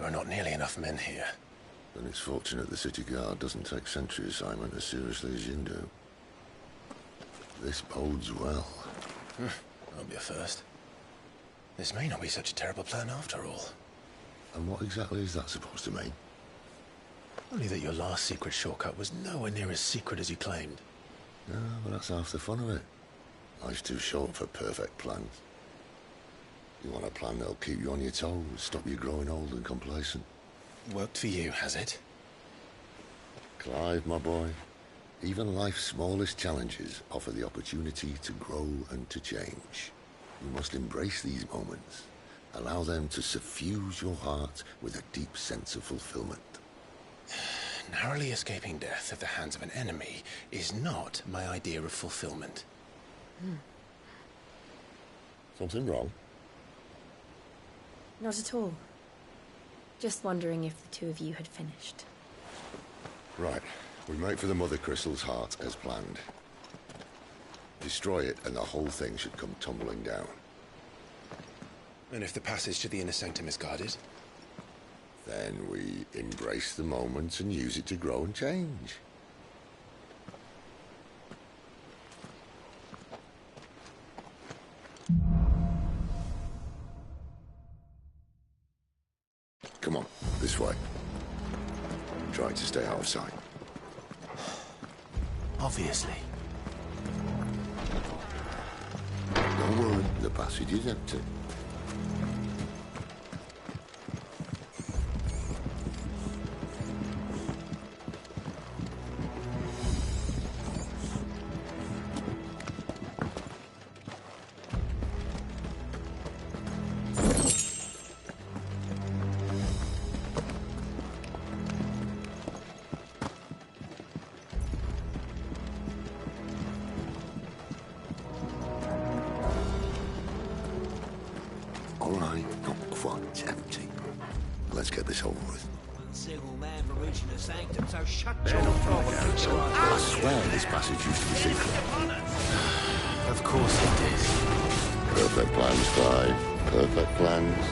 There are not nearly enough men here. Then it's fortunate the city guard doesn't take sentry assignment as seriously as you do. This bodes well. That'll be a first. This may not be such a terrible plan after all. And what exactly is that supposed to mean? Only that your last secret shortcut was nowhere near as secret as you claimed. No, but that's half the fun of it. Life's too short for perfect plans. You want a plan that'll keep you on your toes, stop you growing old and complacent. Worked for you, has it? Clive, my boy, even life's smallest challenges offer the opportunity to grow and to change. You must embrace these moments. Allow them to suffuse your heart with a deep sense of fulfillment. Narrowly escaping death at the hands of an enemy is not my idea of fulfillment. Something wrong? Not at all. Just wondering if the two of you had finished. Right. We make for the Mother Crystal's heart as planned. Destroy it and the whole thing should come tumbling down. And if the passage to the inner sanctum is guarded? Then we embrace the moment and use it to grow and change. Come on, this way. I'm trying to stay out of sight. Obviously. Don't worry, the passage is empty. Let's get this over with. Single man for reaching the sanctum, so shut your mouth. I swear this passage used to be secret. Of course it did. Perfect plans, Clive. Perfect plans.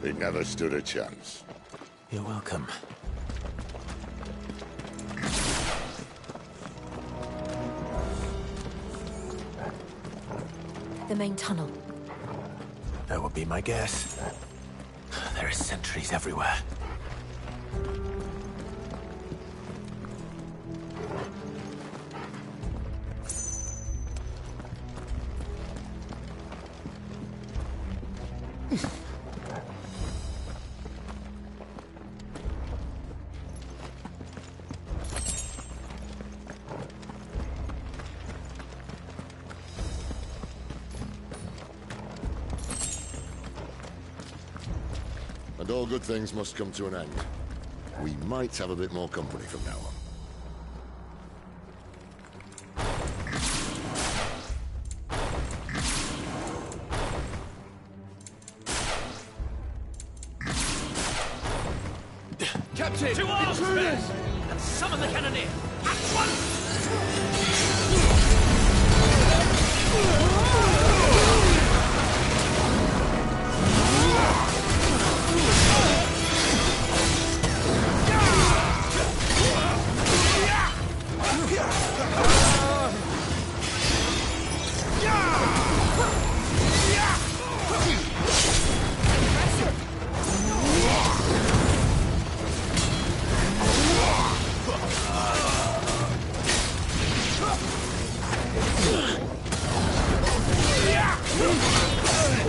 They never stood a chance. You're welcome. The main tunnel. That would be my guess. There are sentries everywhere. And all good things must come to an end. We might have a bit more company from now on. Captain! To arms, men! And summon the cannoneer! At once!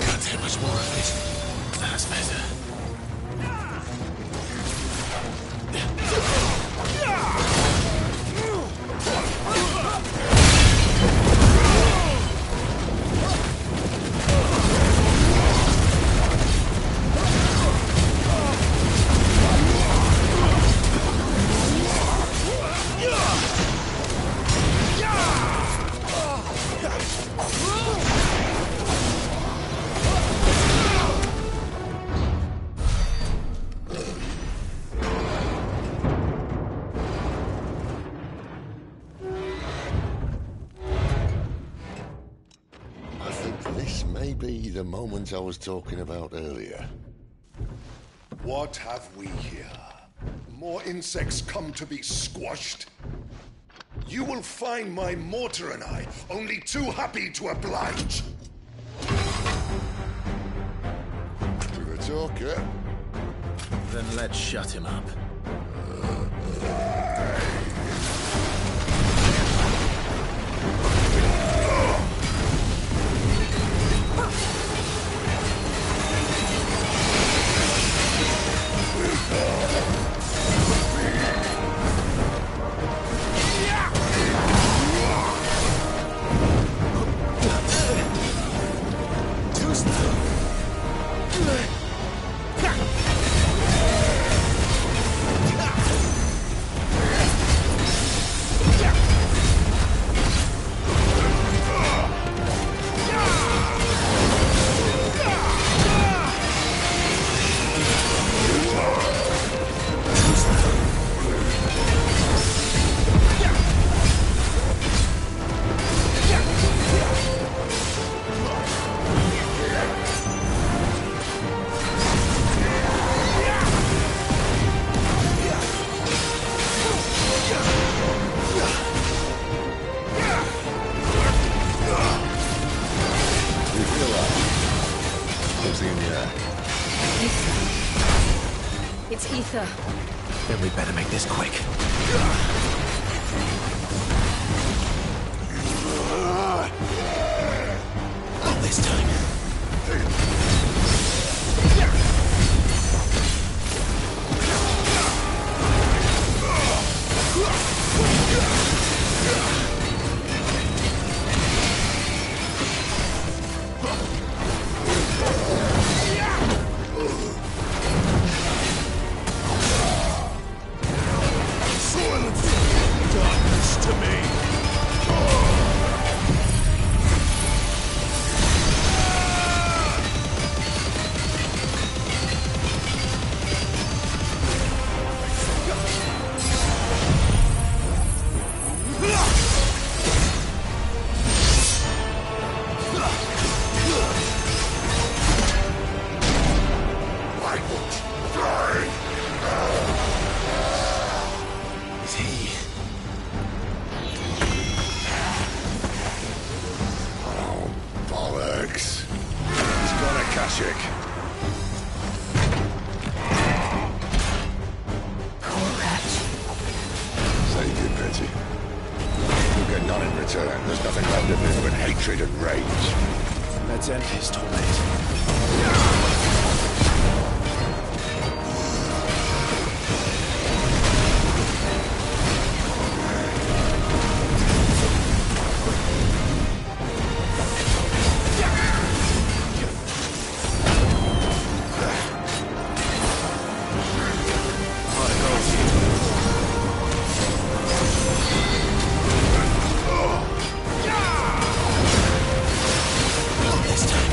Can't take much more of it. That's better. I think this may be the moment I was talking about earlier. What have we here? More insects come to be squashed? You will find my mortar and I only too happy to oblige. To the talker. Then let's shut him up. It's ether. Then we'd better make this quick. Not this time. There's nothing left of him but hatred and rage. Let's end his torment. This time.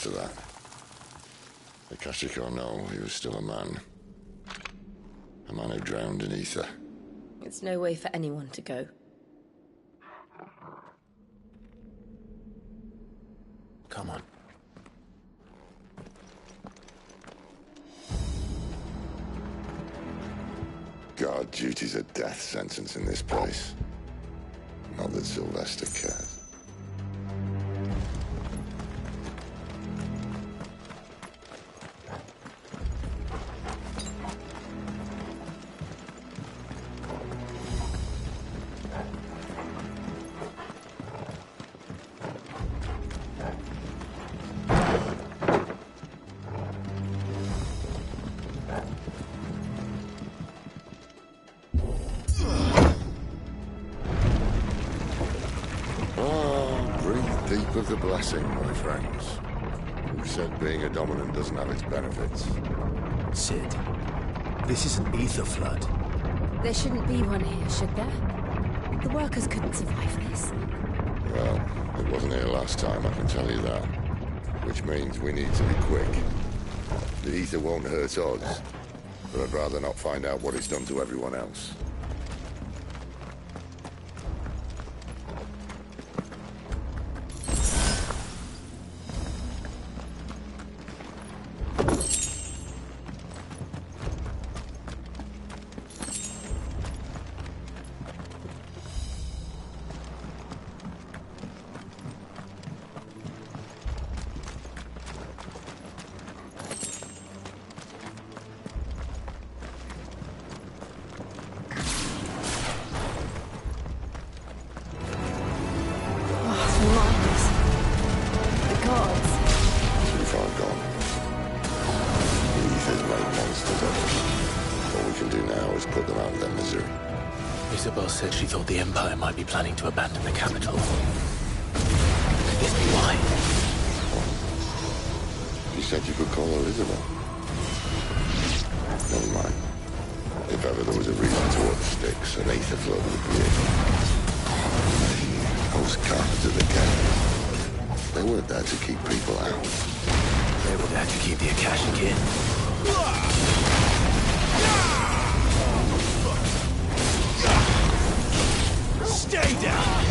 after that. Akashic or no, he was still a man. A man who drowned in ether. It's no way for anyone to go. Come on. God, duty's a death sentence in this place. Not that Sylvester cares. Deep of the blessing, my friends. Who said being a dominant doesn't have its benefits? Sid, this is an ether flood. There shouldn't be one here, should there? The workers couldn't survive this. Well, it wasn't here last time, I can tell you that. Which means we need to be quick. The ether won't hurt us, but I'd rather not find out what it's done to everyone else. Isabel said she thought the Empire might be planning to abandon the capital. Could this be why? You said you could call her Isabel. Never mind. If ever there was a reason to up sticks, an ether flood would be it. Those cards at the gate. They weren't there to keep people out. They were there to keep the Akashic in. Stay down!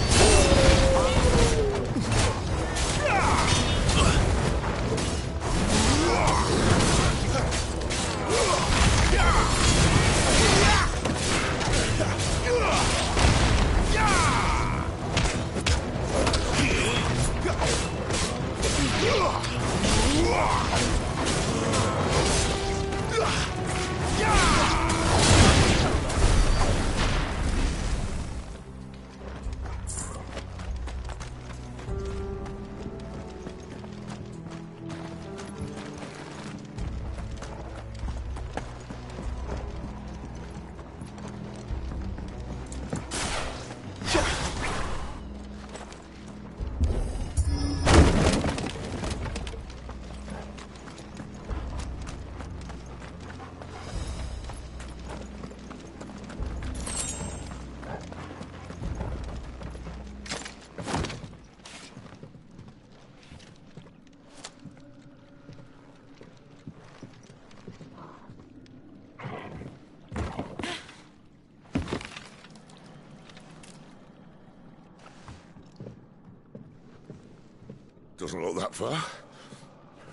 Doesn't look that far.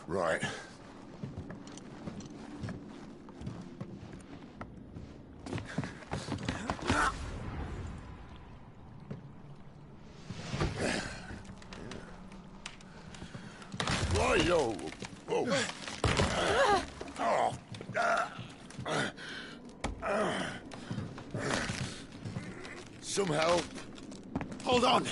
Right. Yo. Oh. Some help. Hold on.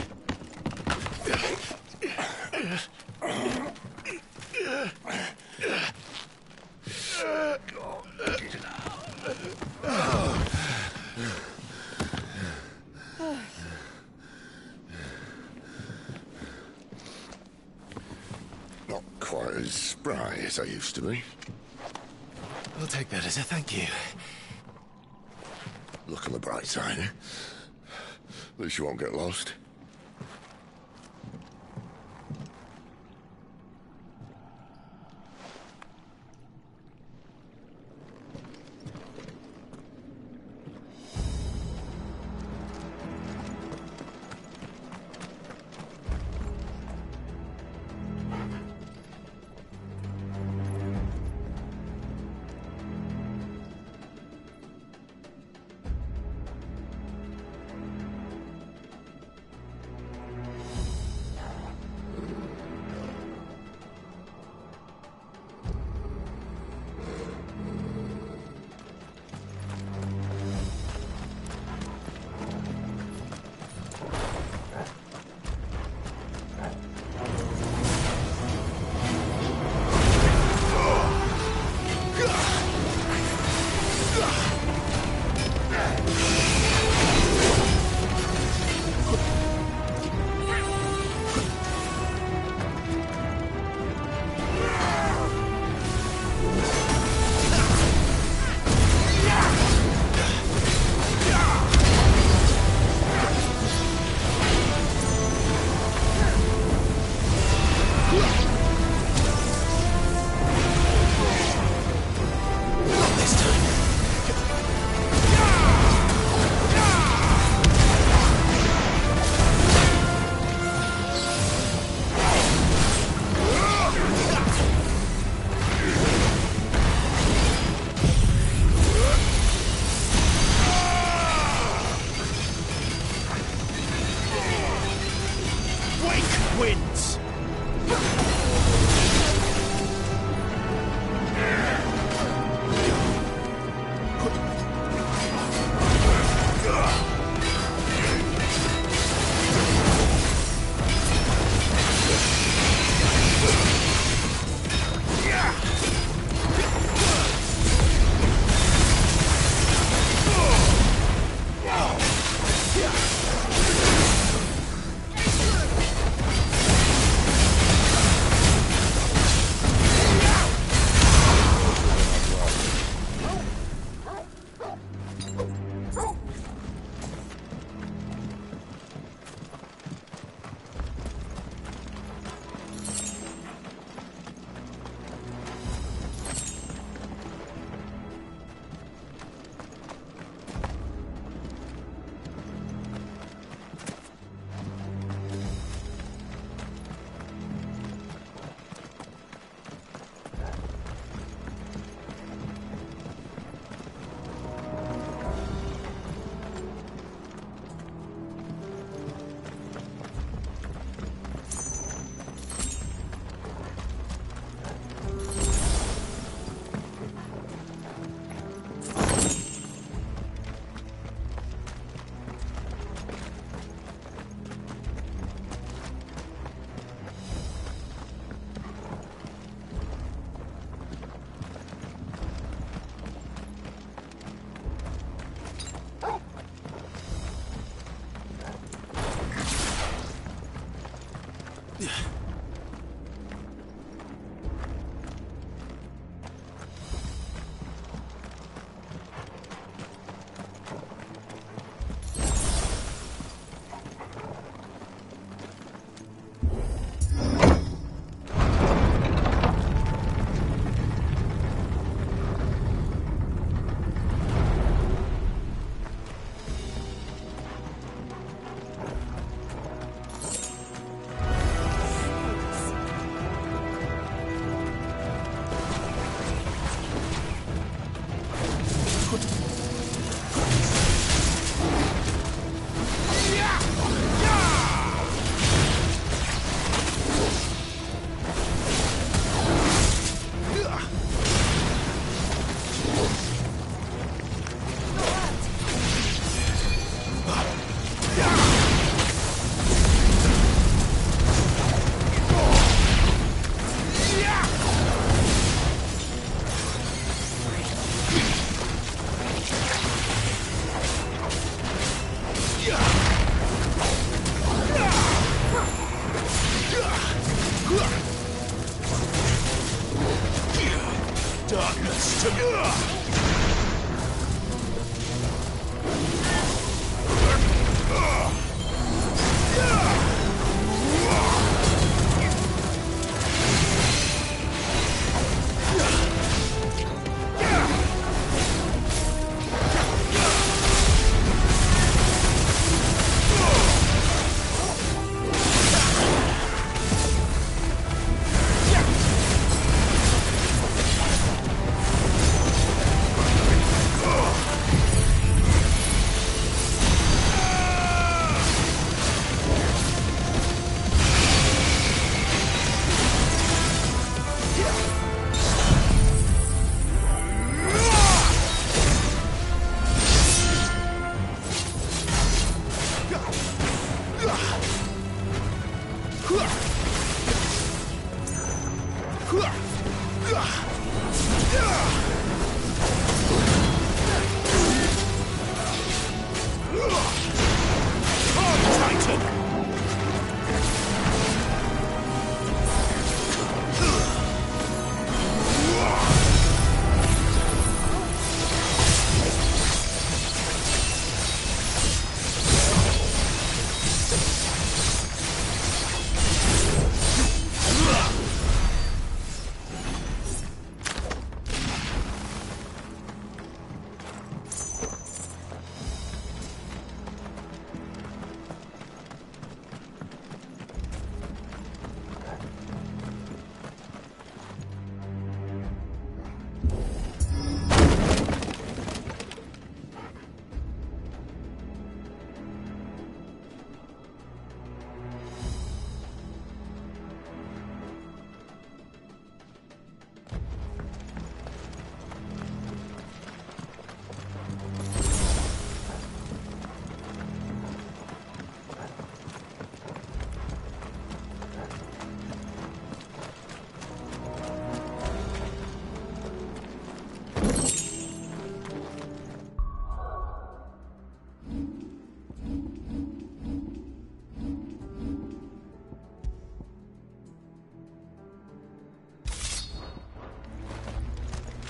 Not quite as spry as I used to be. I'll take that as a thank you. Look on the bright side, eh? At least you won't get lost.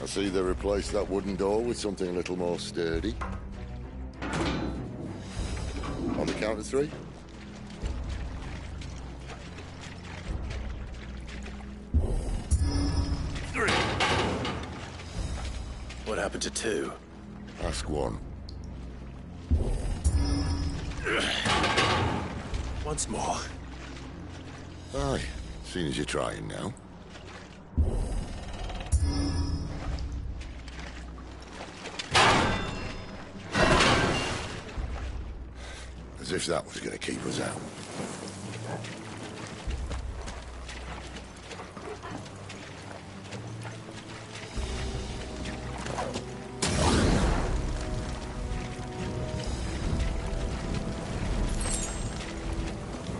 see they replaced that wooden door with something a little more sturdy. On the count of 3. What happened to 2? Ask 1. Once more. Aye, seeing as you're trying now. As if that was going to keep us out.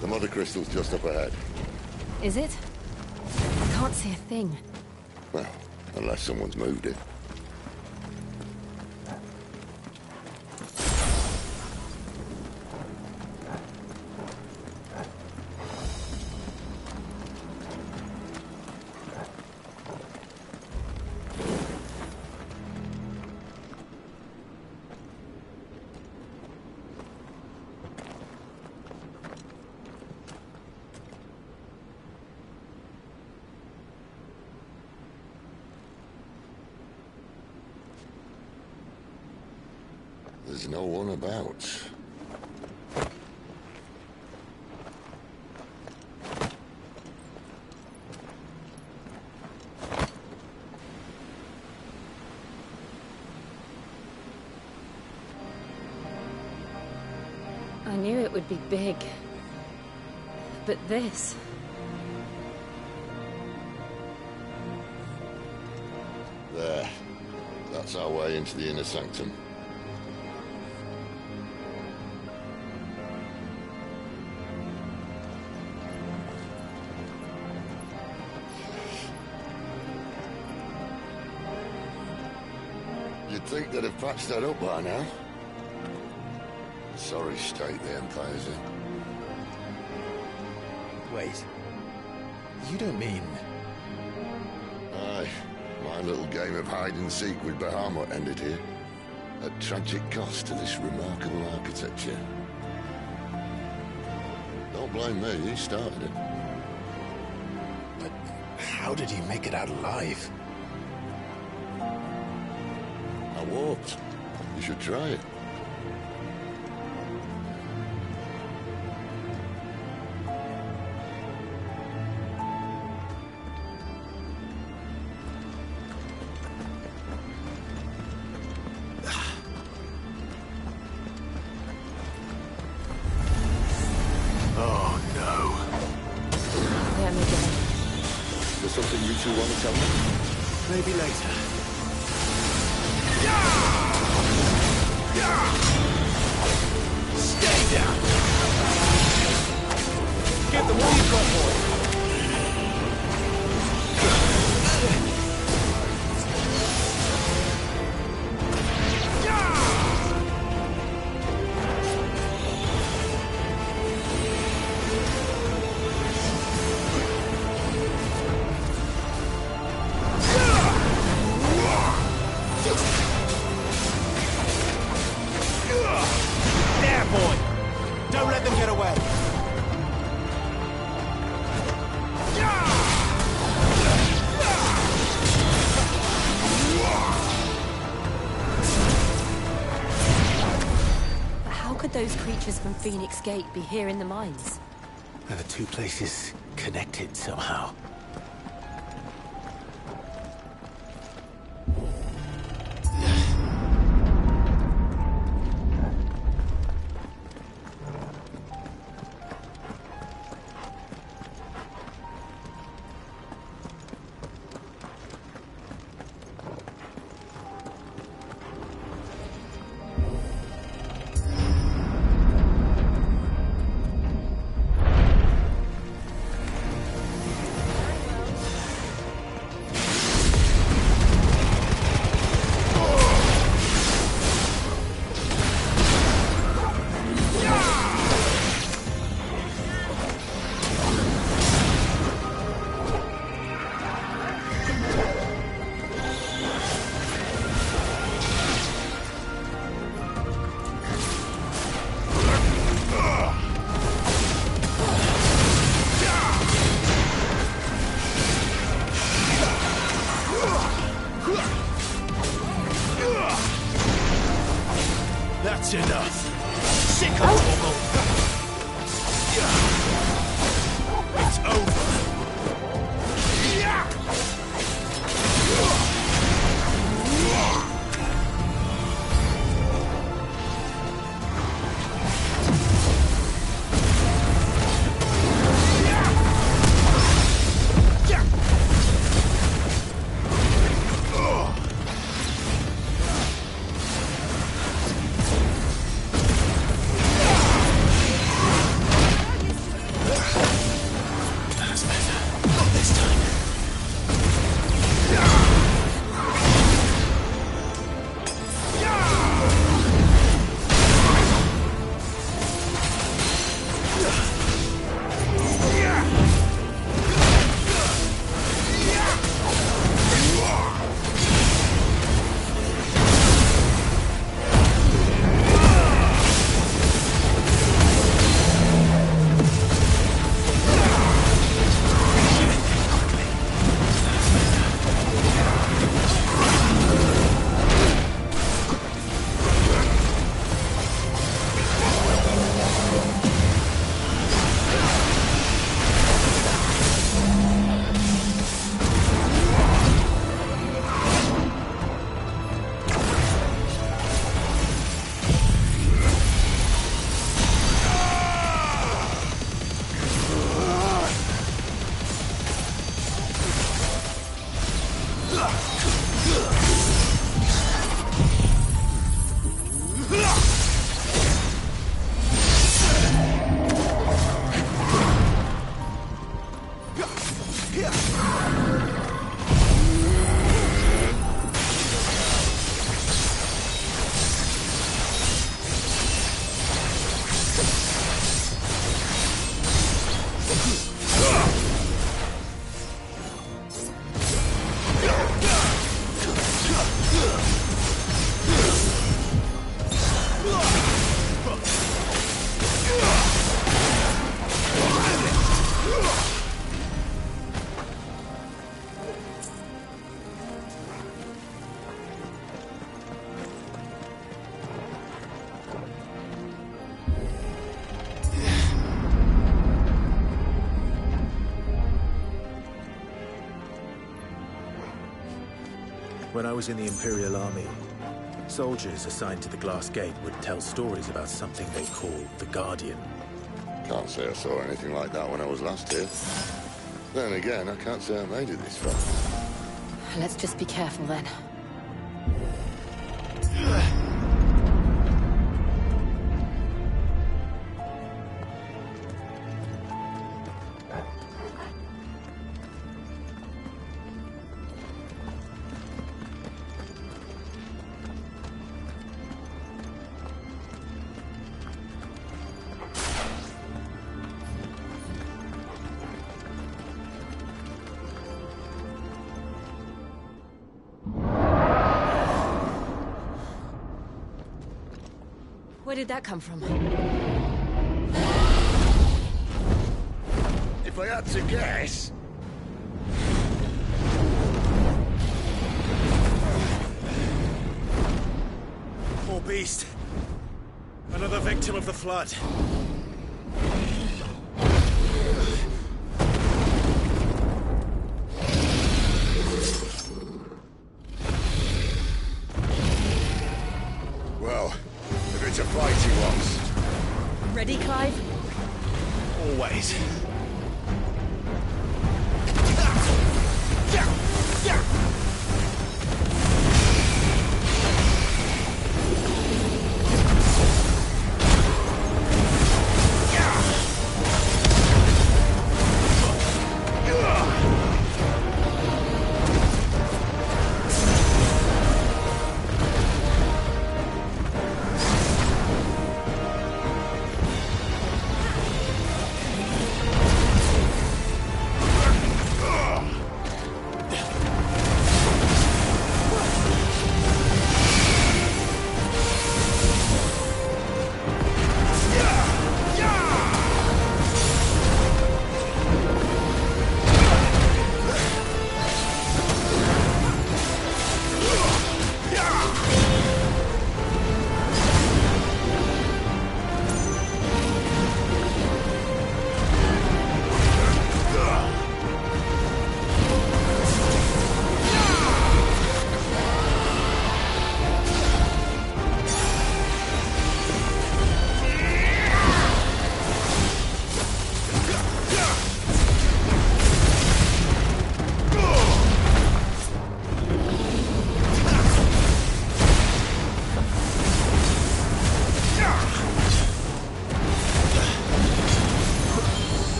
The mother crystal's just up ahead. Is it? I can't see a thing. Well, unless someone's moved it. There's no one about. I knew it would be big. But this... There. That's our way into the inner sanctum. You'd think they'd have patched that up by now. Sorry state the Empire's in. Wait. You don't mean... Aye. My little game of hide-and-seek with Bahamut ended here. At tragic cost to this remarkable architecture. Don't blame me, he started it. But how did he make it out alive? I walked. You should try it. Oh, no. Let me go. There's something you two want to tell me? Maybe later. Stay down! Get the one you've got, boy! There, boy! Don't let them get away! But how could those creatures from Phoenix Gate be here in the mines? Are the 2 places connected somehow? It's enough. Sick of trouble. It's over. When I was in the Imperial Army, soldiers assigned to the Glass Gate would tell stories about something they call the Guardian. Can't say I saw anything like that when I was last here. Then again, I can't say I made it this far. Let's just be careful then. Where did that come from? If I had to guess... Poor beast. Another victim of the Flood. Well, if it's a fight he wants. Ready, Clive? Always.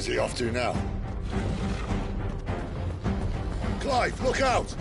Where's he off to now? Clive, look out!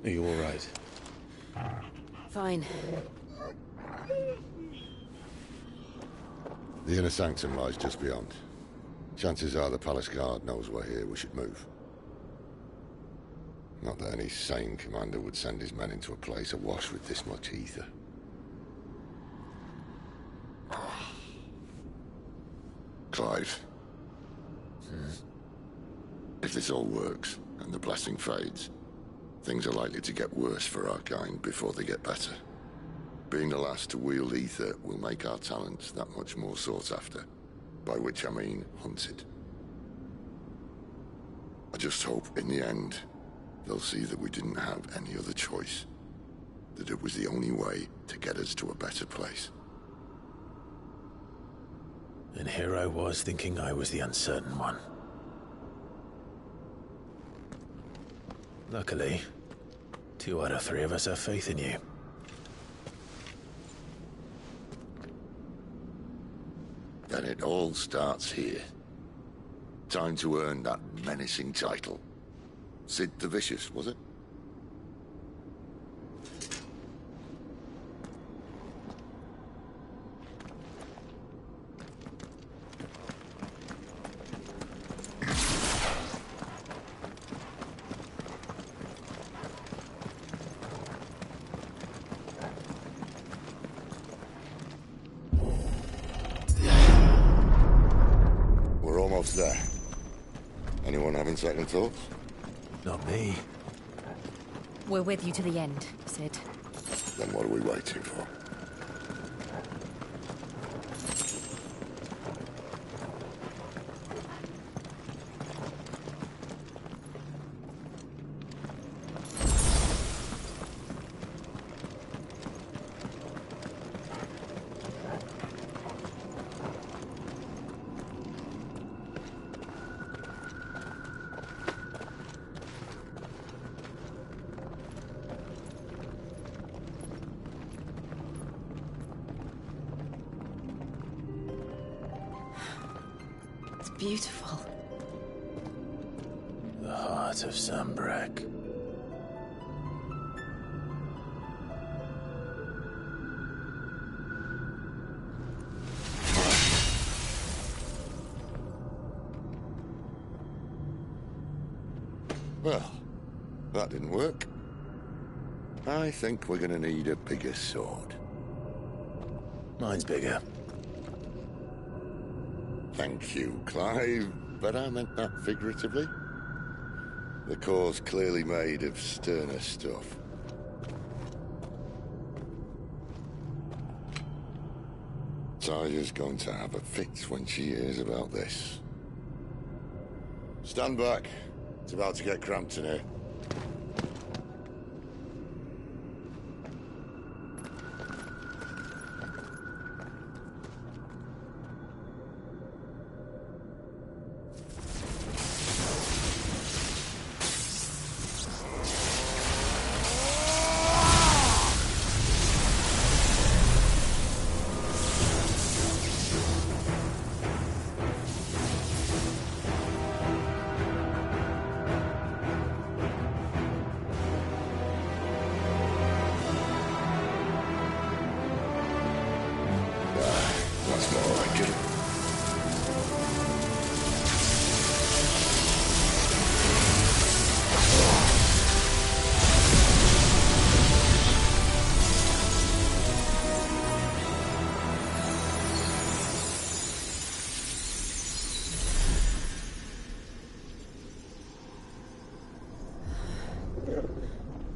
Are you all right? Fine. The inner sanctum lies just beyond. Chances are the palace guard knows we're here. We should move. Not that any sane commander would send his men into a place awash with this much ether. Clive. If this all works, and the blessing fades, things are likely to get worse for our kind before they get better. Being the last to wield ether will make our talents that much more sought after. By which I mean hunted. I just hope, in the end, they'll see that we didn't have any other choice. That it was the only way to get us to a better place. And here I was thinking I was the uncertain one. Luckily, 2 out of 3 of us have faith in you. Then it all starts here. Time to earn that menacing title. Sid the Vicious, was it? We're almost there. Anyone having second thoughts? Not me. We're with you to the end, Sid. Then what are we waiting for? Beautiful. The heart of Sambrek. Well, that didn't work. I think we're gonna need a bigger sword. Mine's bigger. Thank you, Clive, but I meant that figuratively. The core's clearly made of sterner stuff. Taya's going to have a fit when she hears about this. Stand back. It's about to get cramped in here. That's more like it.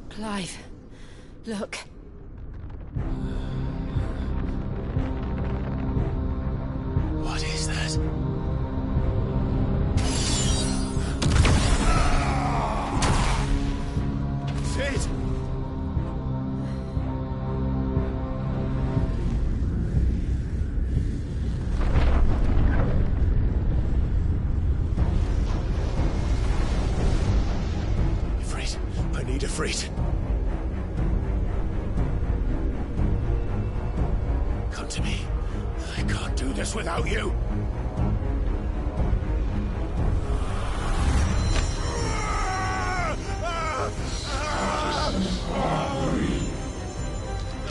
Clive, look. What is that? Sid! Ifrit, I need Ifrit. Come to me. I can't do this without you.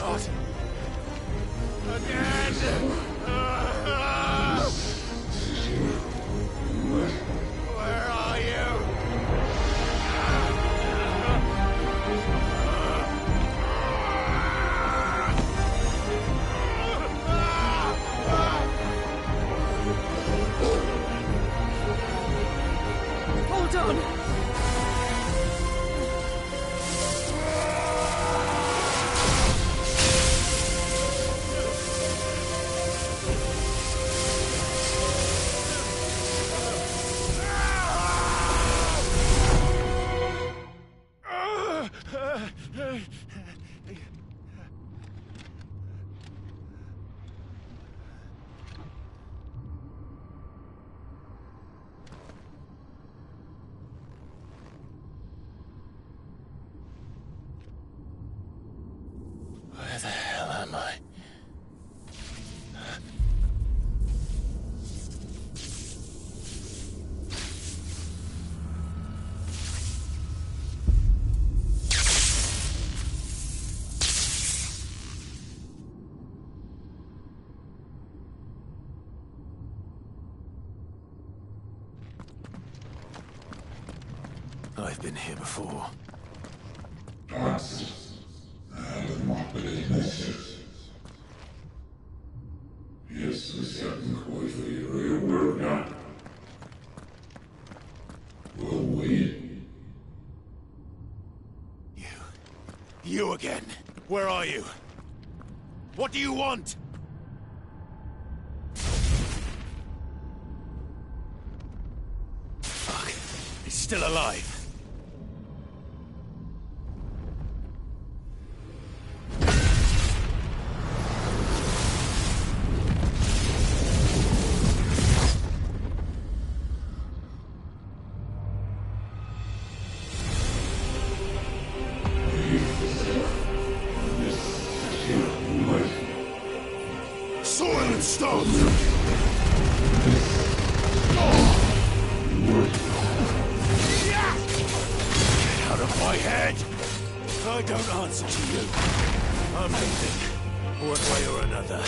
Not again! Where are you? Hold on! Where the hell am I? I've been here before. You again. Where are you? What do you want? Fuck. He's still alive. Sword and stone! Get out of my head! I don't answer to you. I'm leaving. One way or another.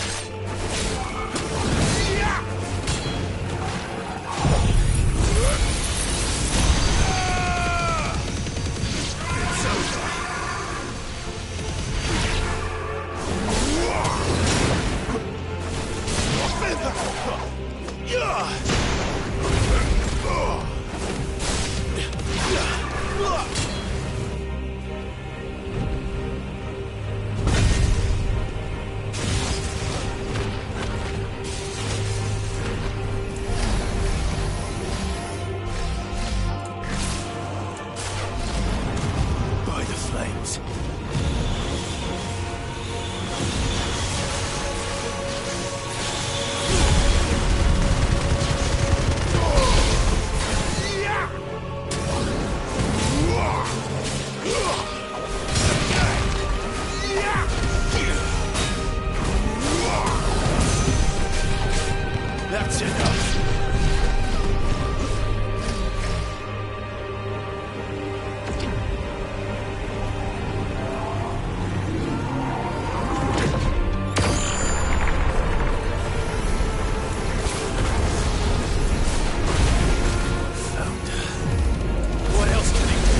It's over. By the flames. That's enough. Found her. What else can he do?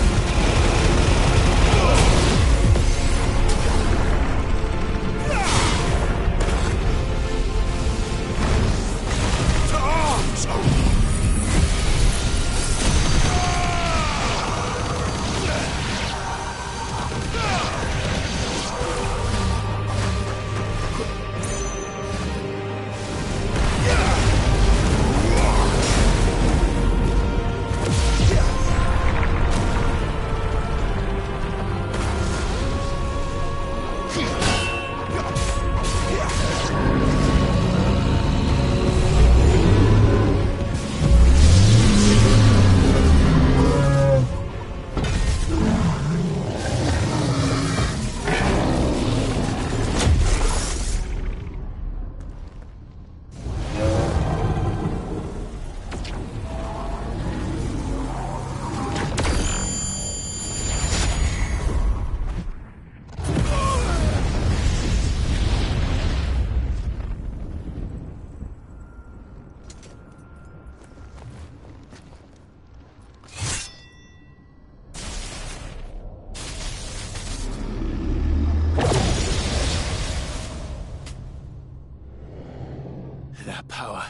That power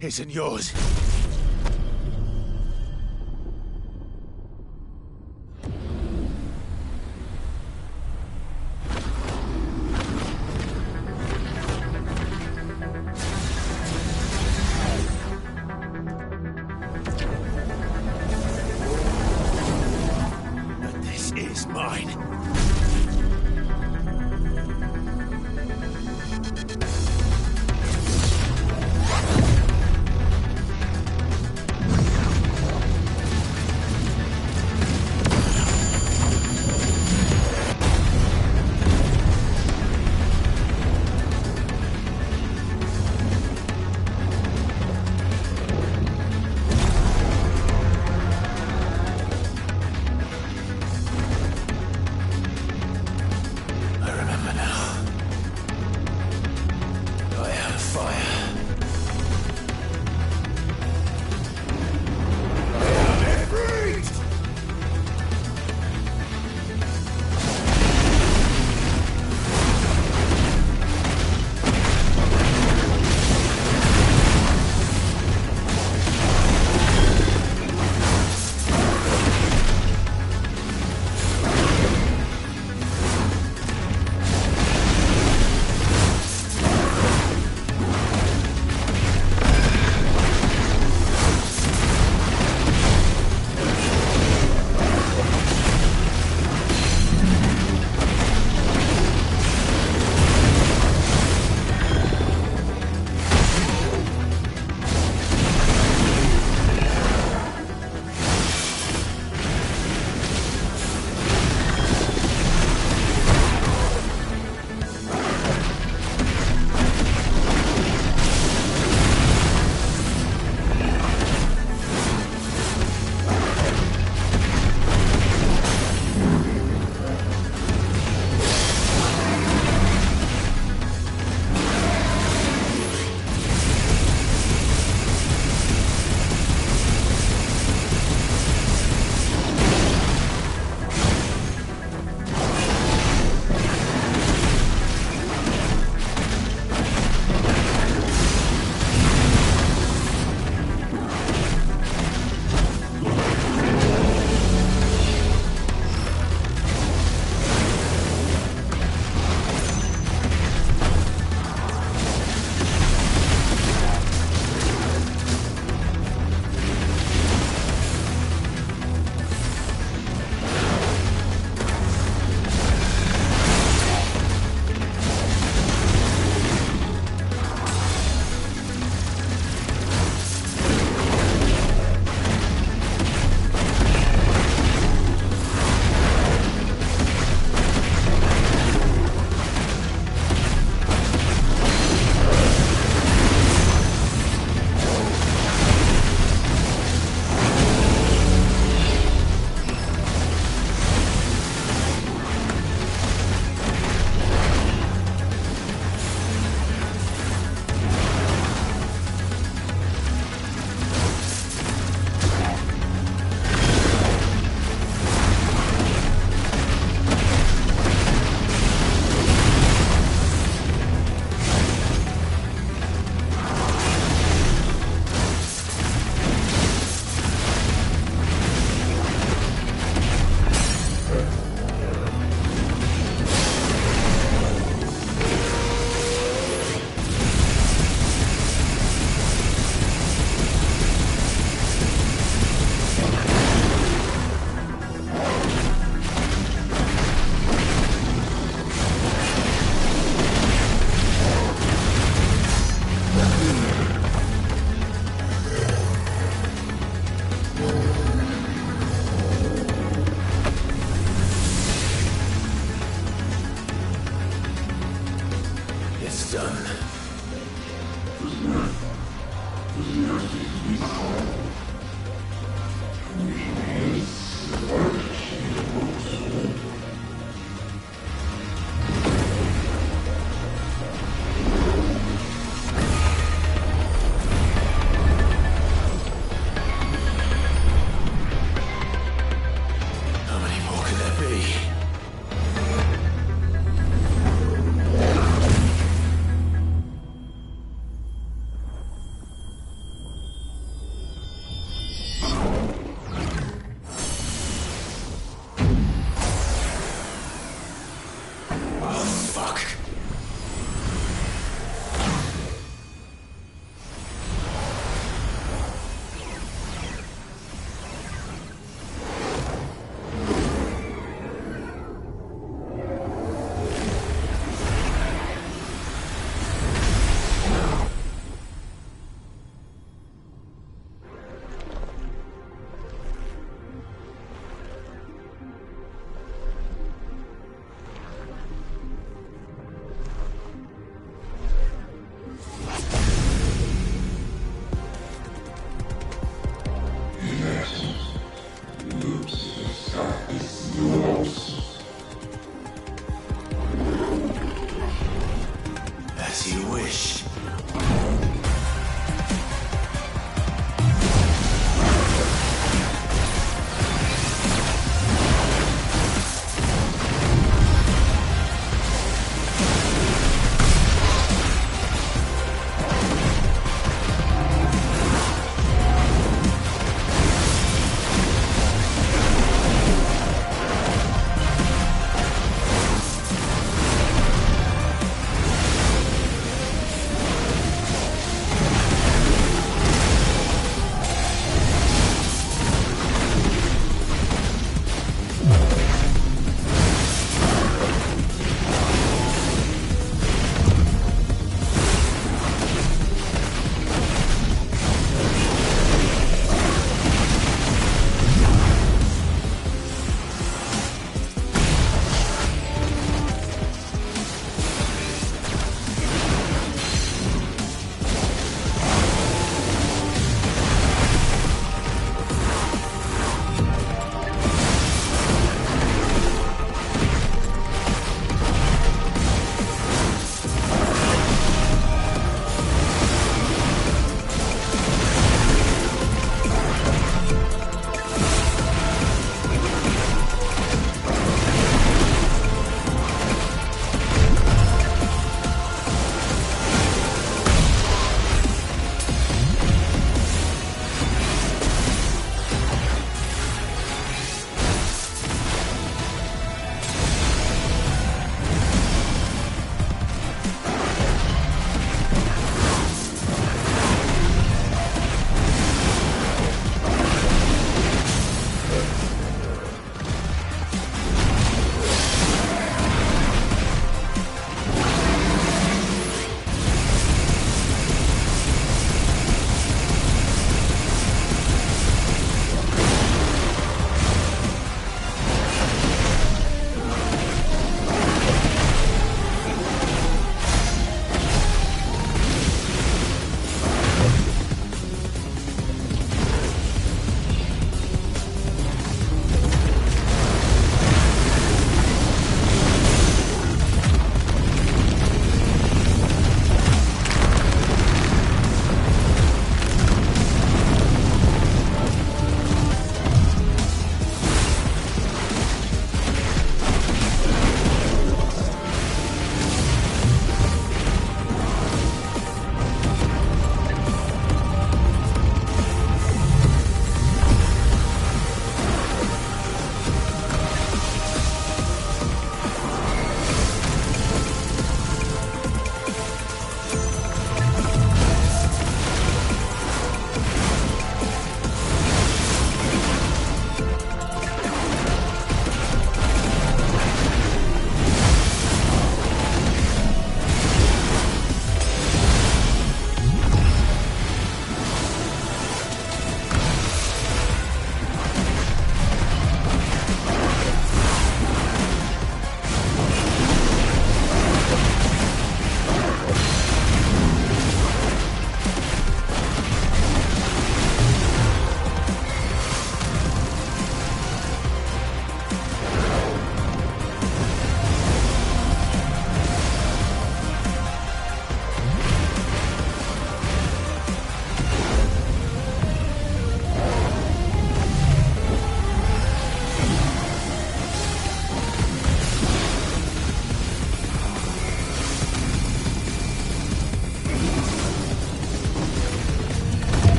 isn't yours. But this is mine.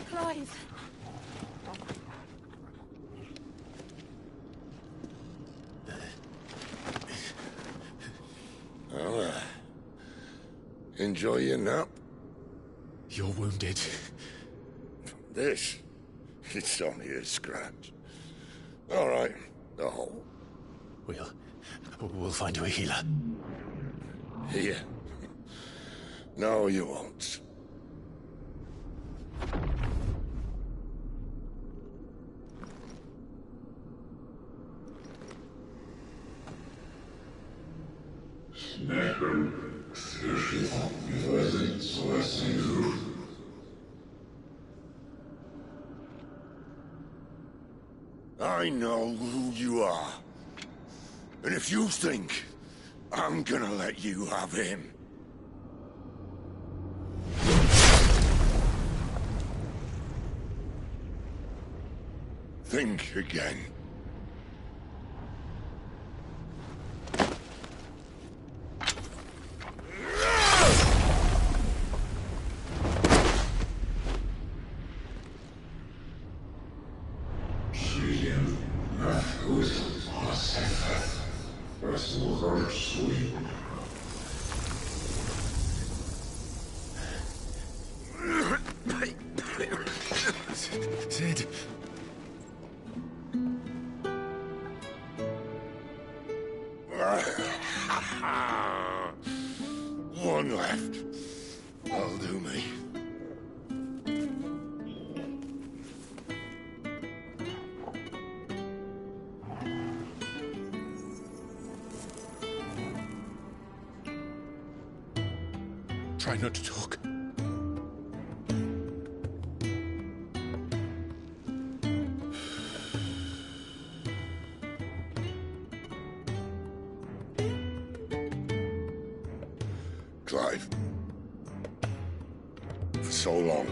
Clive. Well, enjoy your nap. You're wounded. This? It's only a scratch. All right, the hole. We'll find you a healer. Here. No, you won't. I know who you are. And if you think I'm gonna let you have him... think again. Sid. One left. That'll do me. Try not to talk. Clive. For so long,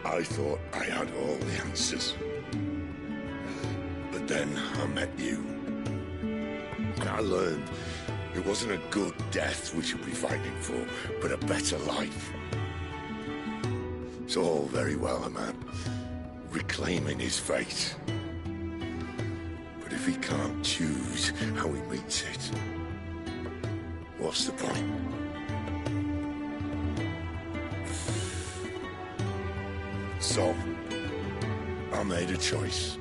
I thought I had all the answers. But then I met you. And I learned it wasn't a good death we should be fighting for, but a better life. It's all very well, a man reclaiming his fate. But if he can't choose how he meets it, what's the point? So, I made a choice.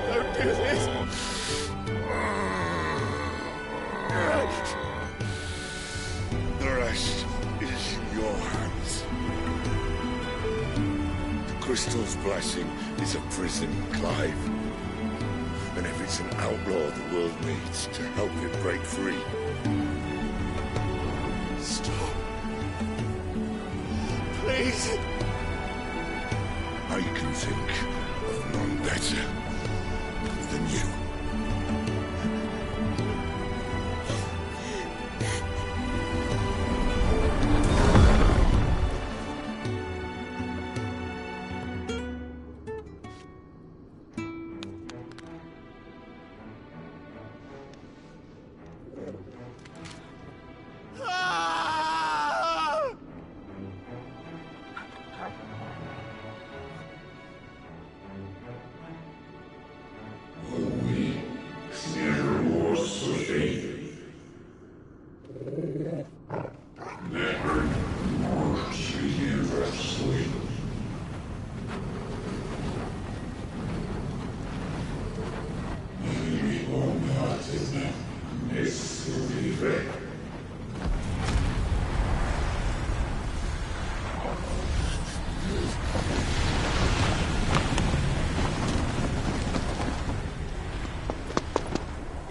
Don't do this! The rest is in your hands. The crystal's blessing is a prison, Clive. And if it's an outlaw the world needs to help it break free... Stop. Please. I can think of none better than you.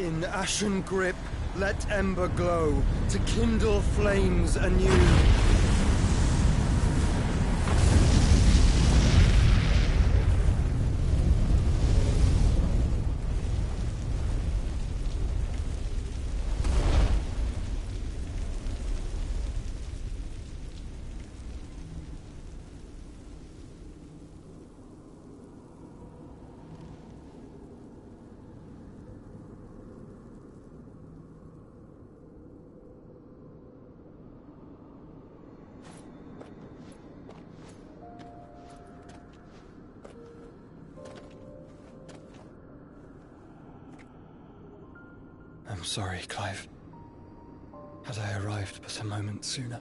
In ashen grip, let ember glow, to kindle flames anew. I'm sorry, Clive. Had I arrived but a moment sooner.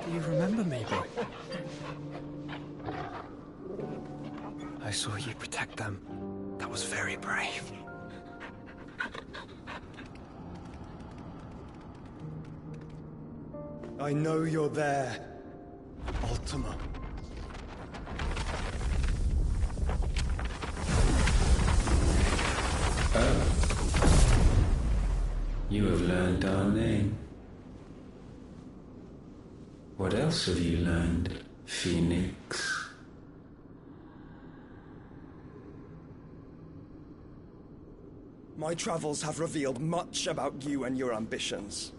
Do you remember me, boy? I saw you protect them. That was very brave. I know you're there, Ultima. You have learned our name. What else have you learned, Phoenix? My travels have revealed much about you and your ambitions.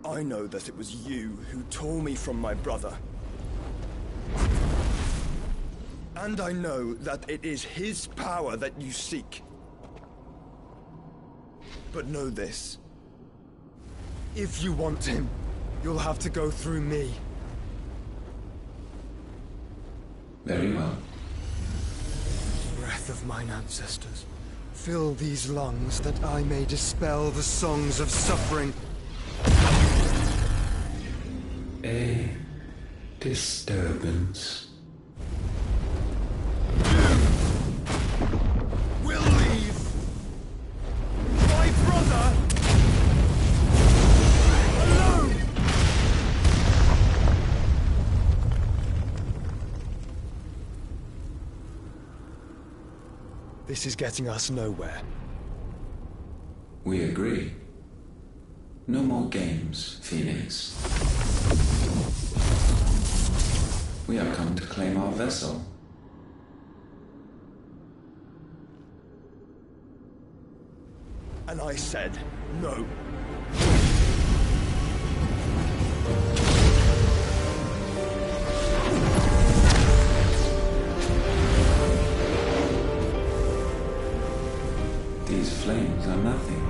I know that it was you who tore me from my brother. And I know that it is his power that you seek. But know this. If you want him, you'll have to go through me. Very well. Breath of mine ancestors, fill these lungs that I may dispel the songs of suffering. A disturbance. We'll leave. My brother alone. This is getting us nowhere. We agree. No more games, Phoenix. We have come to claim our vessel. And I said no. These flames are nothing.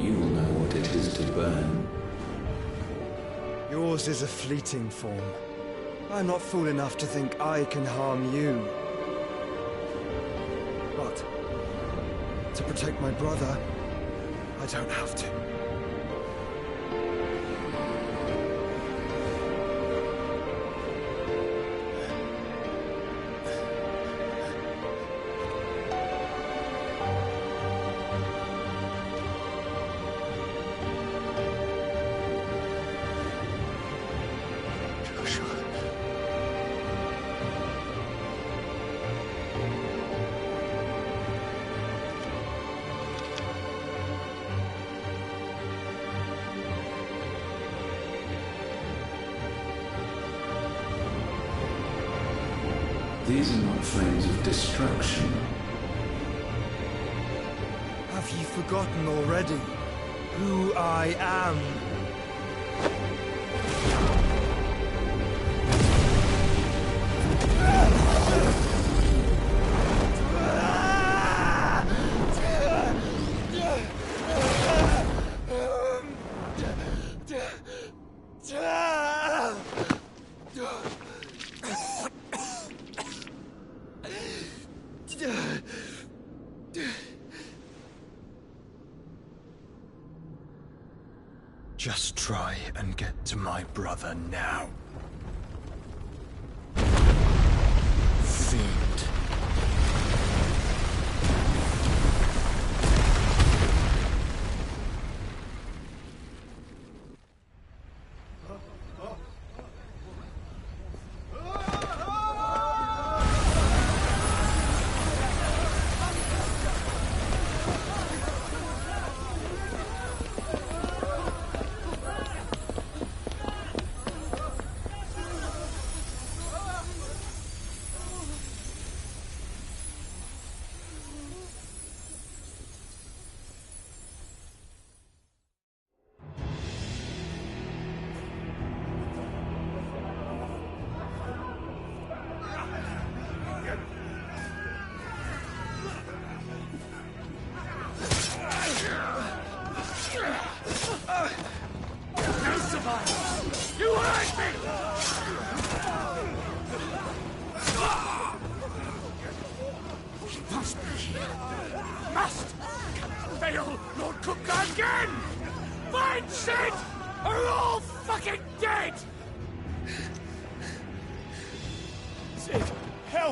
You will know what it is to burn. Yours is a fleeting form. I'm not fool enough to think I can harm you. But to protect my brother, I don't have to. These are not flames of destruction. Have you forgotten already who I am? Just try and get to my brother now. Fiend.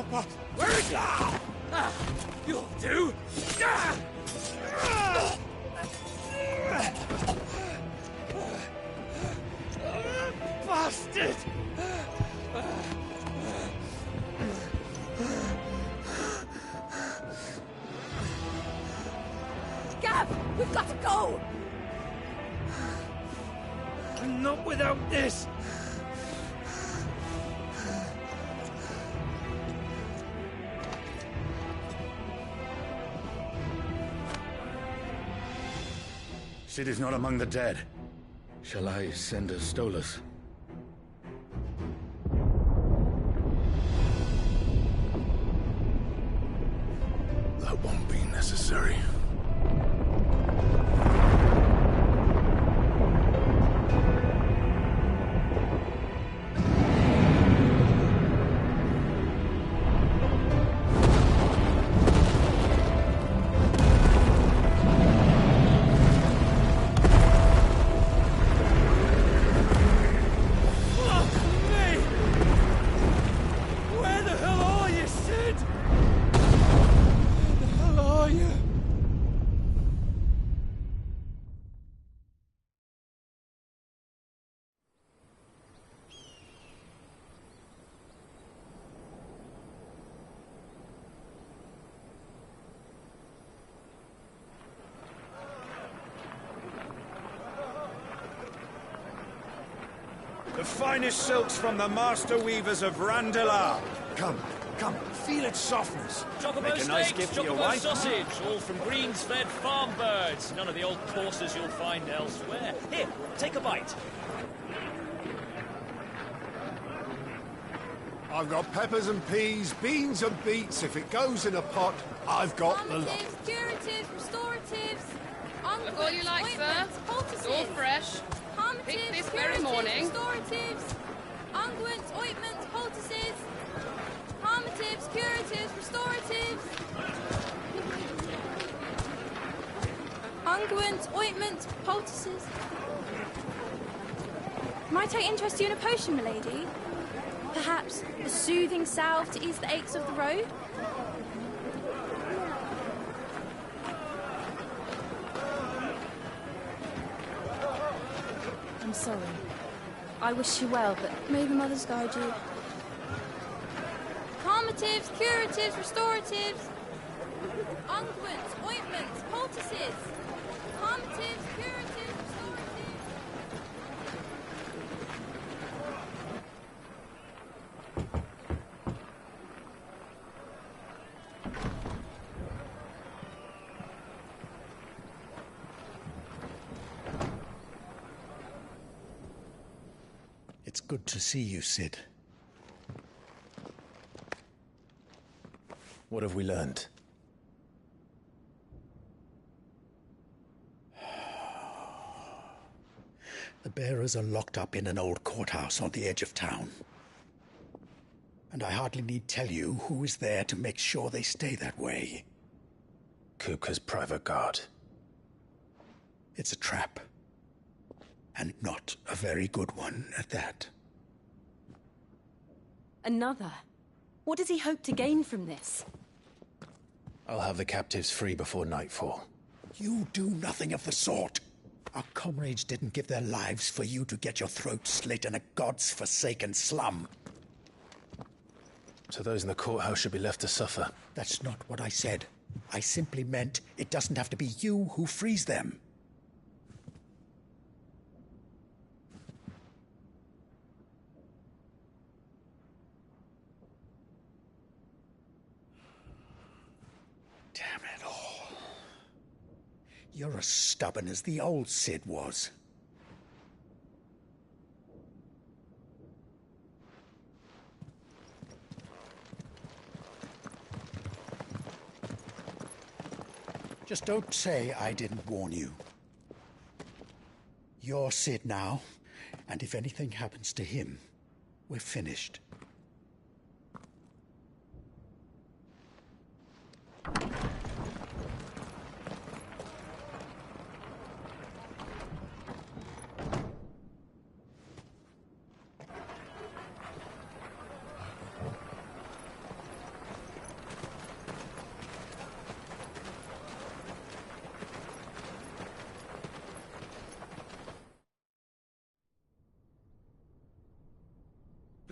help us! Where is that? You'll do! Bastard! Gav, we've got to go! And not without this! Sid is not among the dead. Shall I send a Stolas? That won't be necessary. The finest silks from the master weavers of Randalar. Come, feel its softness. Chocobo Make a nice steaks, gift for your chocobo wife. sausage, all from greens-fed farm birds. None of the old courses you'll find elsewhere. Here, take a bite. I've got peppers and peas, beans and beets. If it goes in a pot, I've got the lot. Calmatives, curatives, restoratives, Look all you like, sir. It's all fresh. Picked this very morning. Restoratives, unguents, ointments, poultices. Calmatives, curatives, restoratives. Unguents, ointments, poultices. Might I interest you in a potion, milady? Perhaps a soothing salve to ease the aches of the road? I'm sorry. I wish you well, but may the mothers guide you. Calmatives, curatives, restoratives. Unguents, ointments, poultices. Calmatives, curatives, restoratives. It's good to see you, Sid. What have we learned? The bearers are locked up in an old courthouse on the edge of town. And I hardly need tell you who is there to make sure they stay that way. Kupka's private guard. It's a trap. And not a very good one at that. Another? What does he hope to gain from this? I'll have the captives free before nightfall. You do nothing of the sort. Our comrades didn't give their lives for you to get your throat slit in a god's forsaken slum. So those in the courthouse should be left to suffer. That's not what I said. I simply meant it doesn't have to be you who frees them. Damn it all. You're as stubborn as the old Sid was. Just don't say I didn't warn you. You're Sid now, and if anything happens to him, we're finished.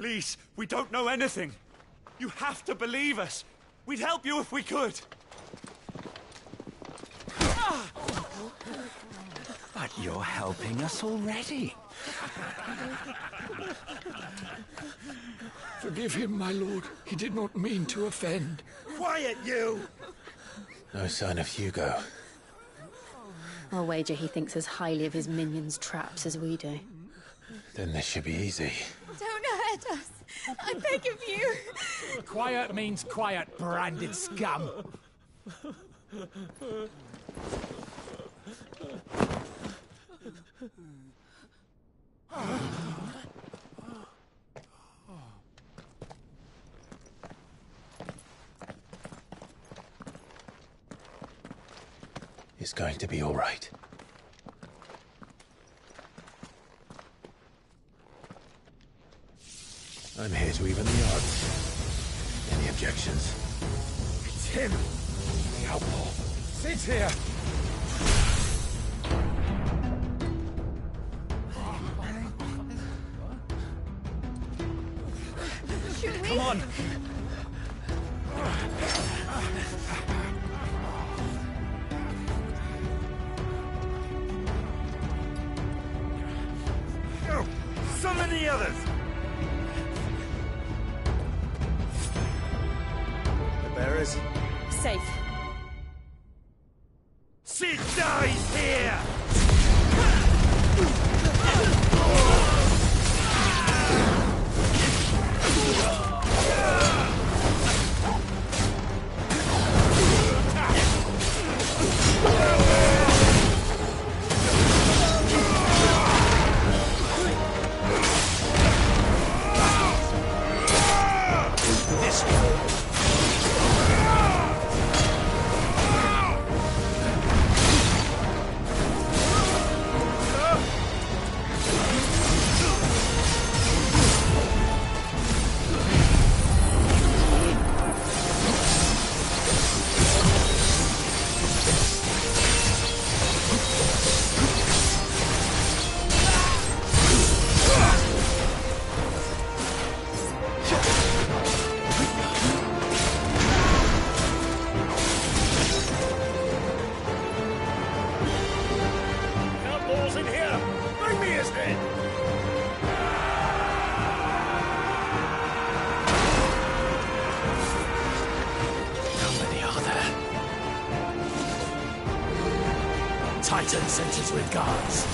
Please, we don't know anything. You have to believe us. We'd help you if we could. But you're helping us already. Forgive him, my lord. He did not mean to offend. Quiet, you! No sign of Hugo. I'll wager he thinks as highly of his minions' traps as we do. Then this should be easy. Don't hurt us. I beg of you. Quiet means quiet, branded scum. It's going to be all right. I'm here to even the odds. Any objections? It's him! The outlaw. Sit here! Come on! Go! Summon the others! The bearers? Safe. Sid dies here! Titan sentries with guards.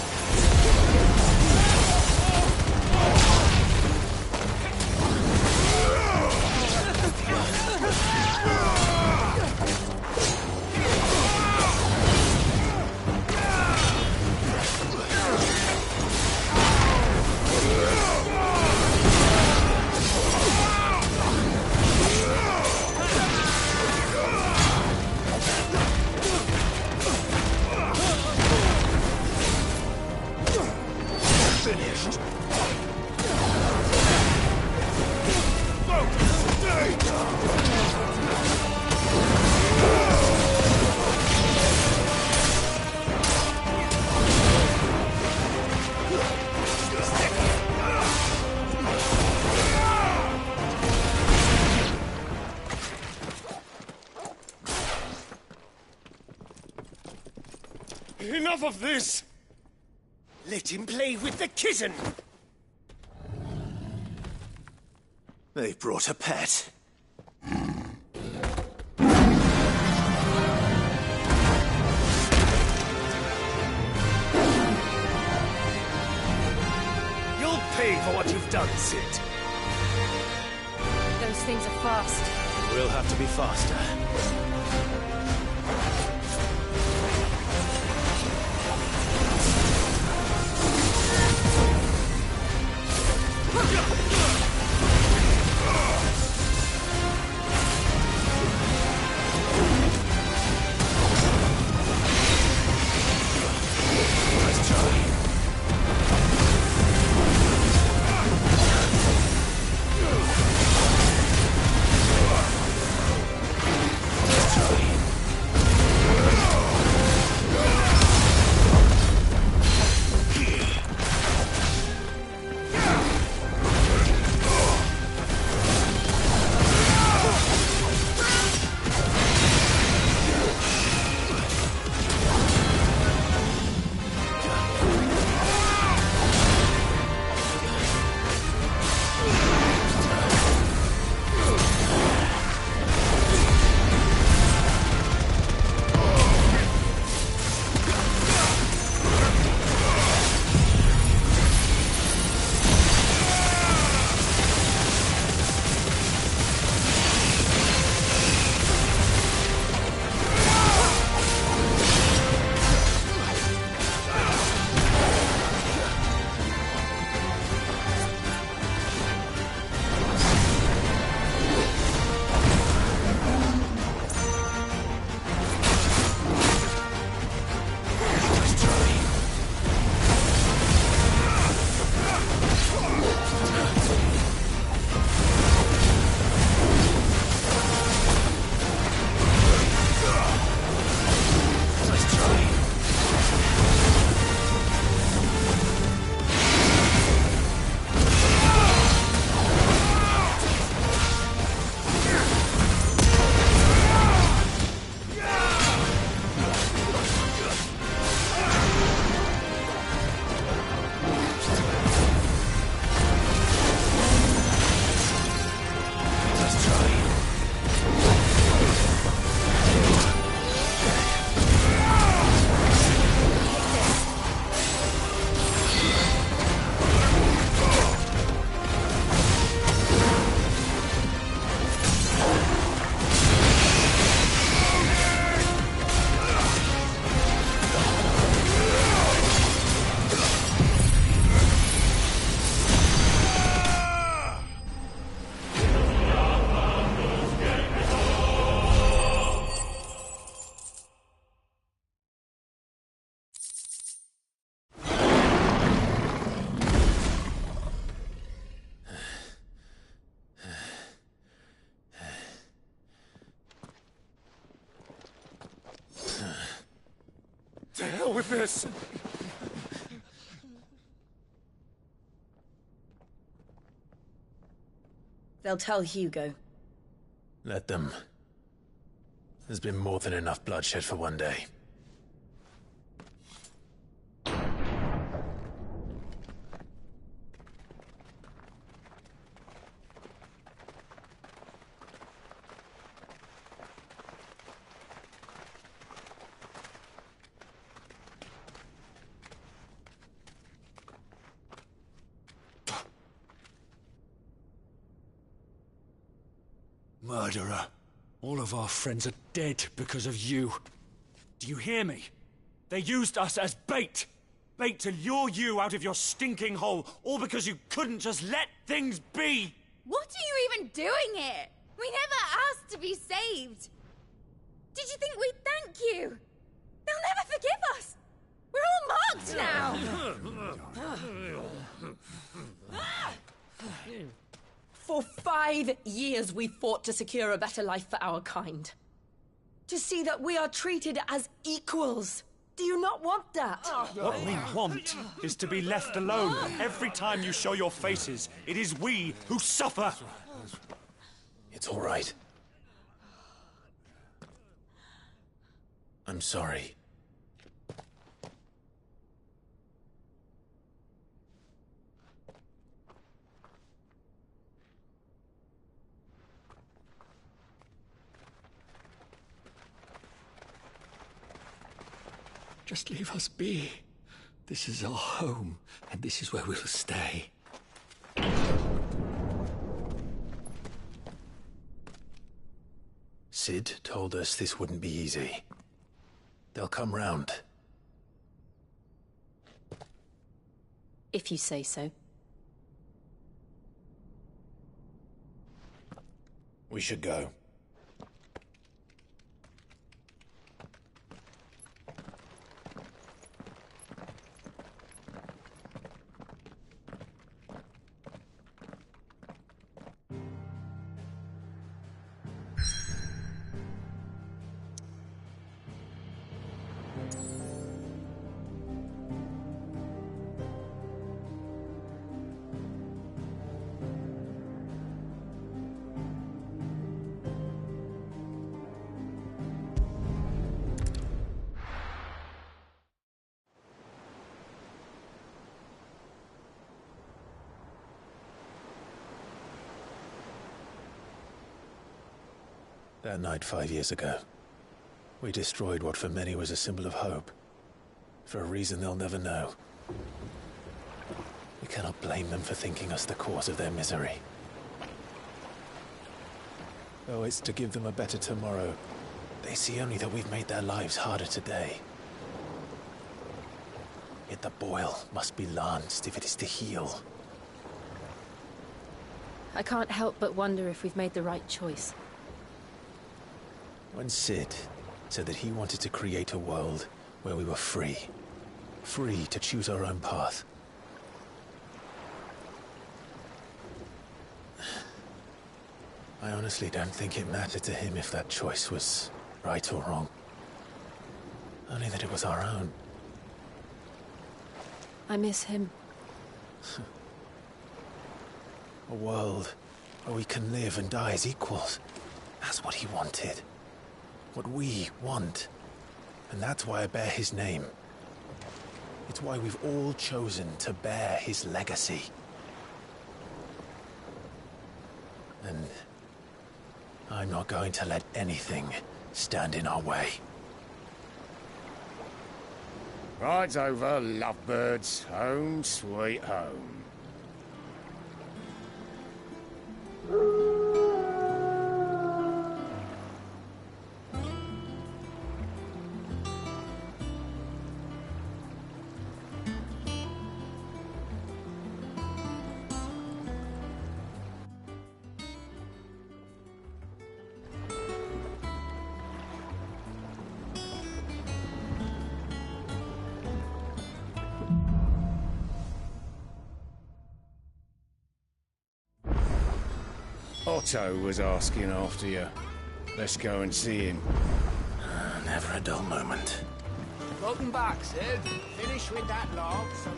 Enough of this! Let him play with the kitten! They brought a pet. You'll pay for what you've done, Sid. Those things are fast. We'll have to be faster. with this. They'll tell Hugo. Let them. There's been more than enough bloodshed for one day. Murderer. All of our friends are dead because of you. Do you hear me? They used us as bait. Bait to lure you out of your stinking hole, all because you couldn't just let things be. What are you even doing here? We never asked to be saved. Did you think we'd thank you? They'll never forgive us. We're all marked now. For 5 years we fought to secure a better life for our kind. To see that we are treated as equals. Do you not want that? What we want is to be left alone. Every time you show your faces, it is we who suffer. It's all right. I'm sorry. Just leave us be. This is our home, and this is where we'll stay. Sid told us this wouldn't be easy. They'll come round. If you say so. We should go. That night 5 years ago, we destroyed what for many was a symbol of hope. For a reason they'll never know. We cannot blame them for thinking us the cause of their misery. Though it's to give them a better tomorrow, they see only that we've made their lives harder today. Yet the boil must be lanced if it is to heal. I can't help but wonder if we've made the right choice. When Sid said that he wanted to create a world where we were free. Free to choose our own path. I honestly don't think it mattered to him if that choice was right or wrong. Only that it was our own. I miss him. A world where we can live and die as equals. That's what he wanted. What we want. And that's why I bear his name. It's why we've all chosen to bear his legacy. And I'm not going to let anything stand in our way. Rides over, lovebirds. Home, sweet home. Otto was asking after you. Let's go and see him. Never a dull moment. Welcome back, Sid. Finish with that log, so...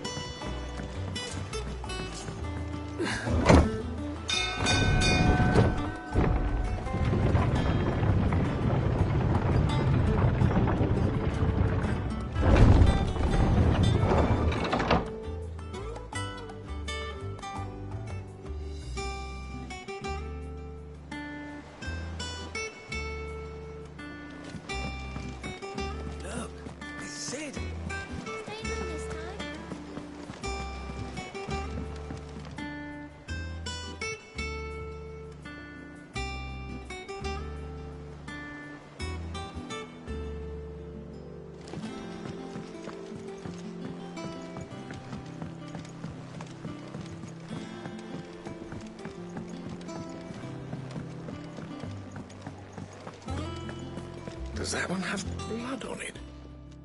Does that one have blood on it?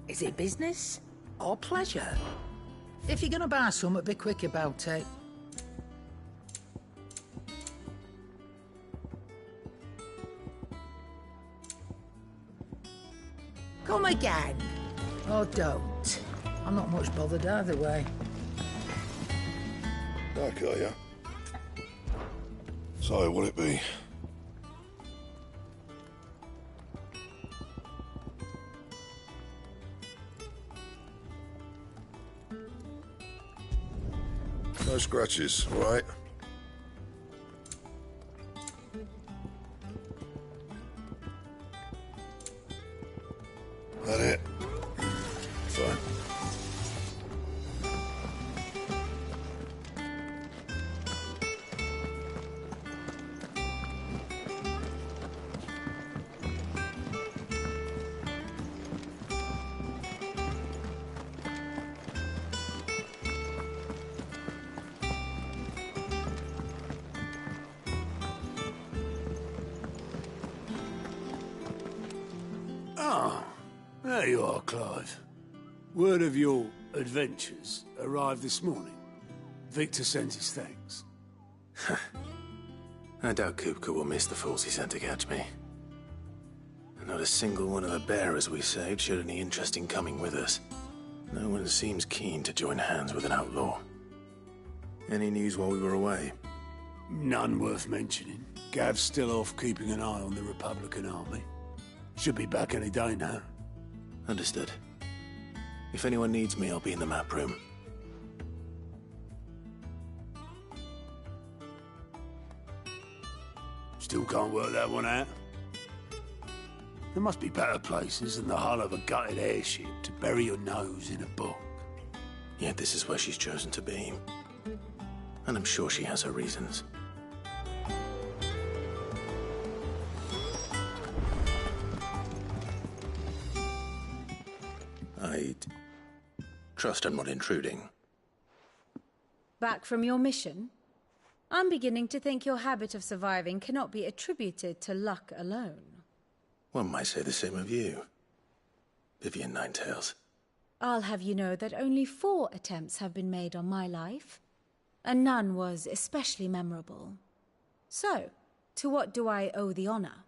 Is it business or pleasure? If you're gonna buy something, be quick about it. Come again. Or don't. I'm not much bothered either way. Back, are ya? So, what'll it be? No scratches, all right? That it? Fine. Ah, there you are, Clive. Word of your adventures arrived this morning. Victor sends his thanks. I doubt Kupka will miss the fools he sent to catch me. Not a single one of the bearers we saved showed any interest in coming with us. No one seems keen to join hands with an outlaw. Any news while we were away? None worth mentioning. Gav's still off keeping an eye on the Republican army. Should be back any day now. Understood. If anyone needs me, I'll be in the map room. Still can't work that one out. There must be better places than the hull of a gutted airship to bury your nose in a book. Yet this is where she's chosen to be. And I'm sure she has her reasons. I trust I'm not intruding. Back from your mission? I'm beginning to think your habit of surviving cannot be attributed to luck alone. One might say the same of you, Vivian Ninetails. I'll have you know that only 4 attempts have been made on my life, and none was especially memorable. So, to what do I owe the honor?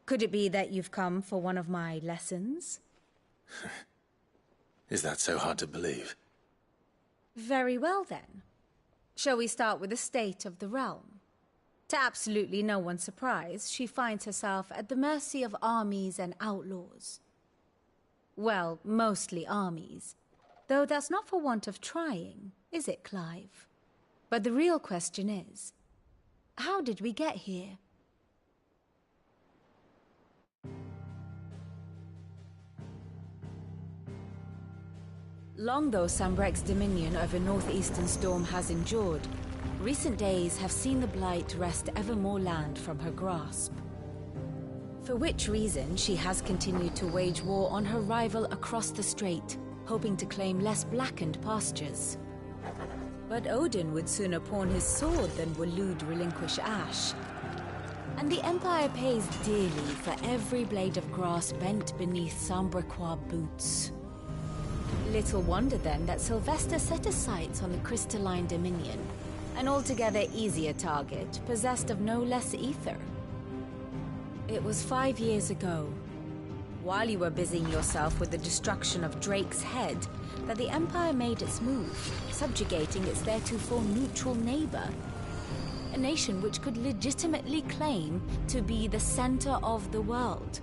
Could it be that you've come for one of my lessons? Is that so hard to believe? Very well, then. Shall we start with the state of the realm? To absolutely no one's surprise, she finds herself at the mercy of armies and outlaws. Well, mostly armies. Though that's not for want of trying, is it, Clive? But the real question is, how did we get here? Long though Sambrek's dominion over northeastern Storm has endured, recent days have seen the Blight wrest ever more land from her grasp. For which reason she has continued to wage war on her rival across the strait, hoping to claim less blackened pastures. But Odin would sooner pawn his sword than Waloed relinquish Ash. And the Empire pays dearly for every blade of grass bent beneath Sambrequois boots. Little wonder then that Sylvester set his sights on the crystalline dominion, an altogether easier target, possessed of no less ether. It was 5 years ago, while you were busying yourself with the destruction of Drake's head, that the Empire made its move, subjugating its theretofore neutral neighbor. A nation which could legitimately claim to be the center of the world.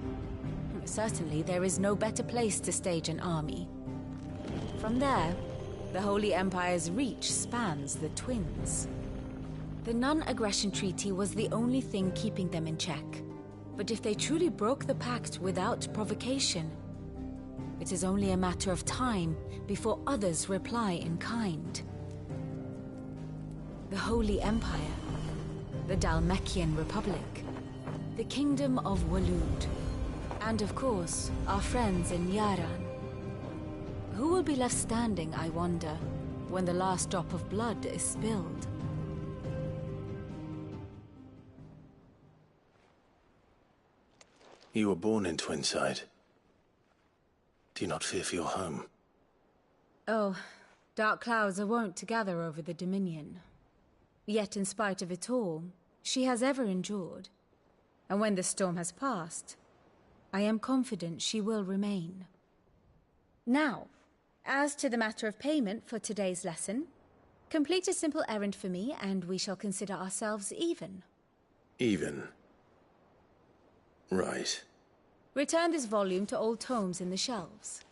Certainly, there is no better place to stage an army. From there, the Holy Empire's reach spans the Twins. The non-aggression treaty was the only thing keeping them in check. But if they truly broke the pact without provocation, it is only a matter of time before others reply in kind. The Holy Empire, the Dhalmekian Republic, the Kingdom of Waloed, and of course, our friends in Yaran. Who will be left standing, I wonder, when the last drop of blood is spilled? You were born in Twinside. Do you not fear for your home? Oh, dark clouds are wont to gather over the Dominion. Yet in spite of it all, she has ever endured. And when the storm has passed, I am confident she will remain. Now, as to the matter of payment for today's lesson, complete a simple errand for me and we shall consider ourselves even. Even? Right. Return this volume to old tomes in the shelves.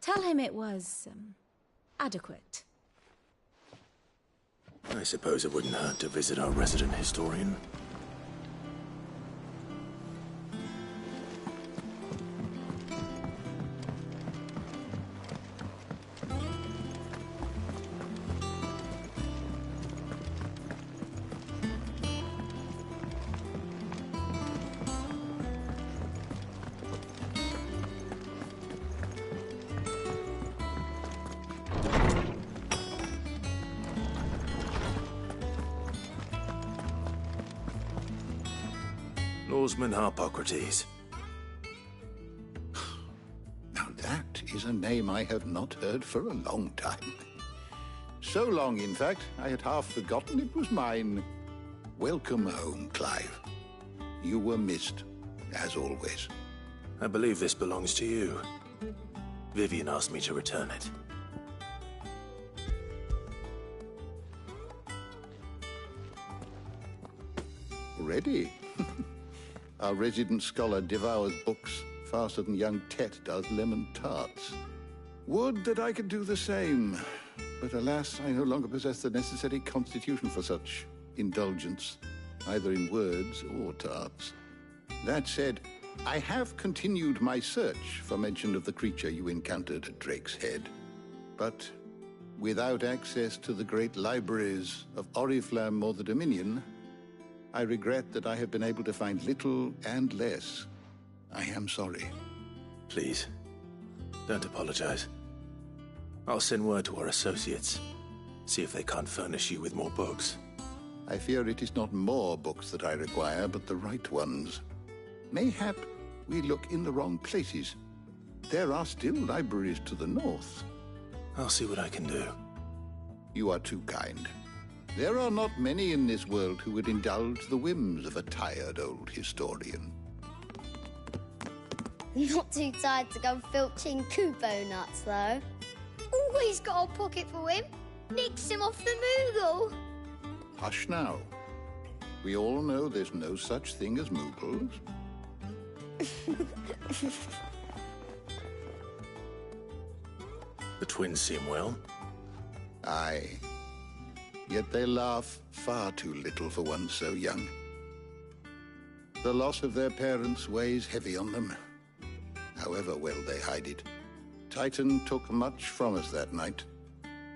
Tell him it was, adequate. I suppose it wouldn't hurt to visit our resident historian. Lawsman Harpocrates. Now that is a name I have not heard for a long time. So long, in fact, I had half forgotten it was mine. Welcome home, Clive. You were missed, as always. I believe this belongs to you. Vivian asked me to return it. Ready? Our resident scholar devours books faster than young Tet does lemon tarts. Would that I could do the same. But alas, I no longer possess the necessary constitution for such indulgence, either in words or tarts. That said, I have continued my search for mention of the creature you encountered at Drake's Head. But without access to the great libraries of Oriflamme or the Dominion, I regret that I have been able to find little and less. I am sorry. Please, don't apologize. I'll send word to our associates. See if they can't furnish you with more books. I fear it is not more books that I require, but the right ones. Mayhap we look in the wrong places. There are still libraries to the north. I'll see what I can do. You are too kind. There are not many in this world who would indulge the whims of a tired old historian. Not too tired to go filching Kubo nuts, though. Always got a pocket for him. Nicks him off the Moogle. Hush now. We all know there's no such thing as Moogles. The twins seem well. Aye. Yet they laugh far too little for one so young. The loss of their parents weighs heavy on them, however well they hide it. Titan took much from us that night,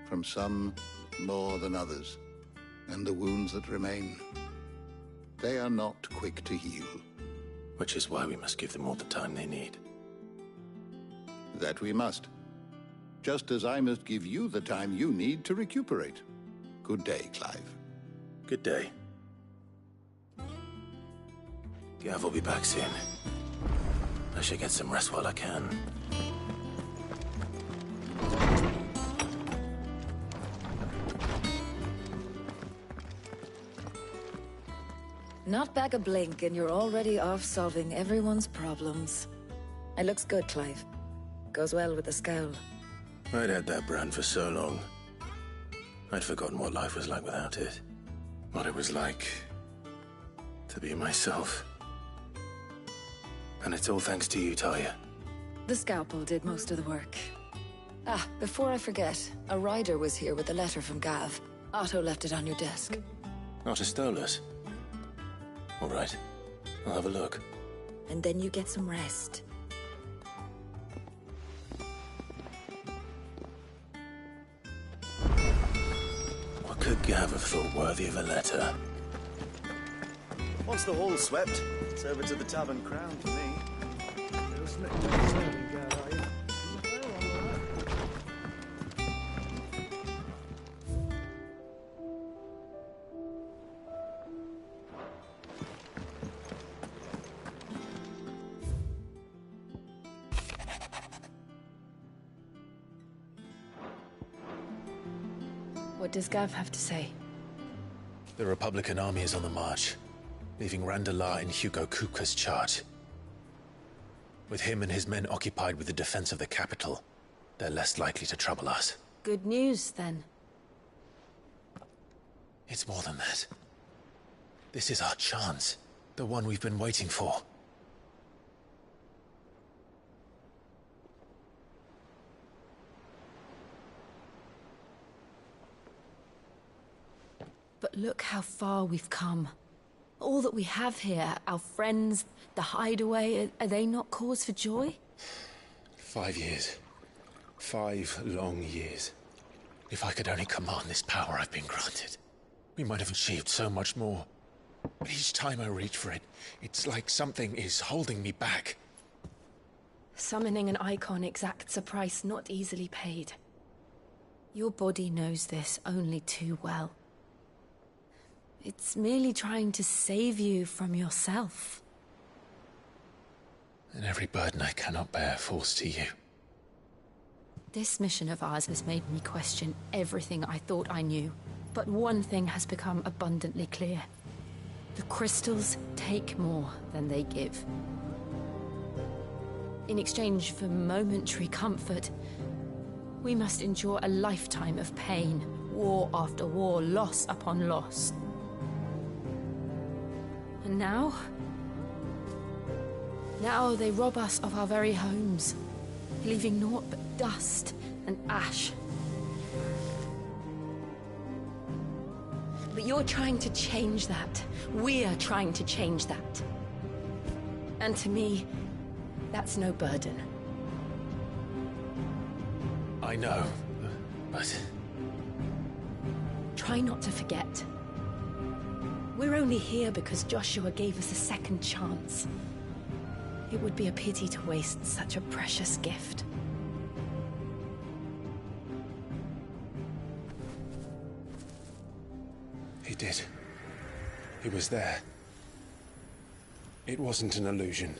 from some more than others, and the wounds that remain, they are not quick to heal. Which is why we must give them all the time they need. That we must. Just as I must give you the time you need to recuperate. Good day, Clive. Good day. Gav will be back soon. I should get some rest while I can. Not back a blink and you're already off solving everyone's problems. It looks good, Clive. Goes well with the scowl. I'd had that brand for so long. I'd forgotten what life was like without it. What it was like to be myself. And it's all thanks to you, Talia. The scalpel did most of the work. Ah, before I forget, a rider was here with a letter from Gav. Otto left it on your desk. Not a stolus. All right, I'll have a look. And then you get some rest. What could Gav have thought worthy of a letter? Once the hall's swept, it's over to the Tavern Crown for me. What does Gav have to say? The Republican army is on the march, leaving Randalar in Hugo Kupka's charge. With him and his men occupied with the defense of the capital, they're less likely to trouble us. Good news, then. It's more than that. This is our chance, the one we've been waiting for. But look how far we've come. All that we have here, our friends, the hideaway, are they not cause for joy? 5 years. 5 long years. If I could only command this power I've been granted, we might have achieved so much more. But each time I reach for it, it's like something is holding me back. Summoning an icon exacts a price not easily paid. Your body knows this only too well. It's merely trying to save you from yourself. And every burden I cannot bear falls to you. This mission of ours has made me question everything I thought I knew. But one thing has become abundantly clear. The crystals take more than they give. In exchange for momentary comfort, we must endure a lifetime of pain, war after war, loss upon loss. And now they rob us of our very homes, leaving naught but dust and ash. But you're trying to change that. We're trying to change that. And to me, that's no burden. I know, but... Try not to forget. We're only here because Joshua gave us a second chance. It would be a pity to waste such a precious gift. He did. He was there. It wasn't an illusion.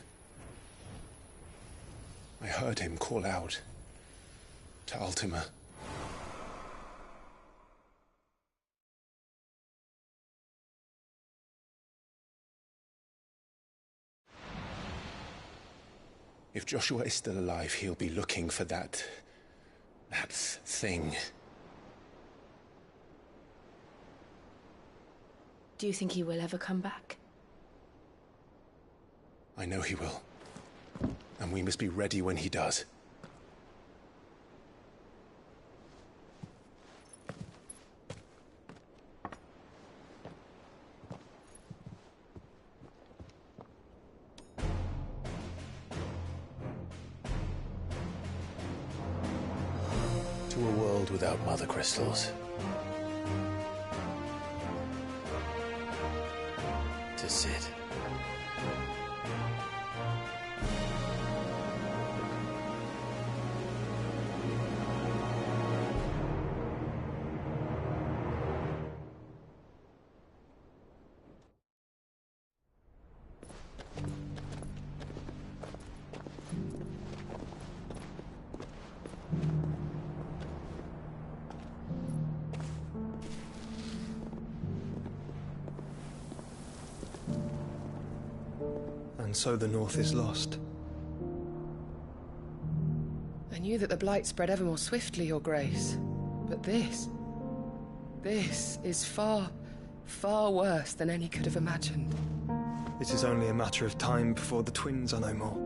I heard him call out to Ultima. If Joshua is still alive, he'll be looking for that thing. Do you think he will ever come back? I know he will. And we must be ready when he does. To a world without mother crystals. To Sid. And so the North is lost. knew that the Blight spread ever more swiftly, Your Grace. But this is far, far worse than any could have imagined. It is only a matter of time before the twins are no more.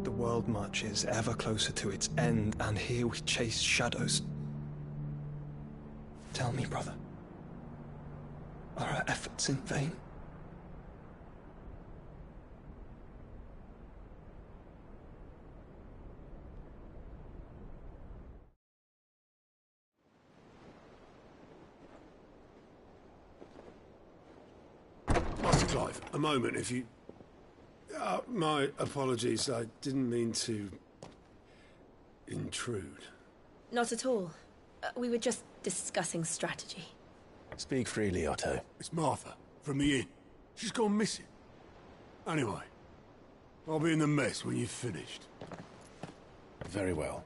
The world marches ever closer to its end, and here we chase shadows. Tell me, brother, are our efforts in vain? Master Clive, a moment, if you... my apologies, I didn't mean to... intrude. Not at all. We were just discussing strategy. Speak freely, Otto. It's Martha, from the inn. She's gone missing. Anyway, I'll be in the mess when you've finished. Very well.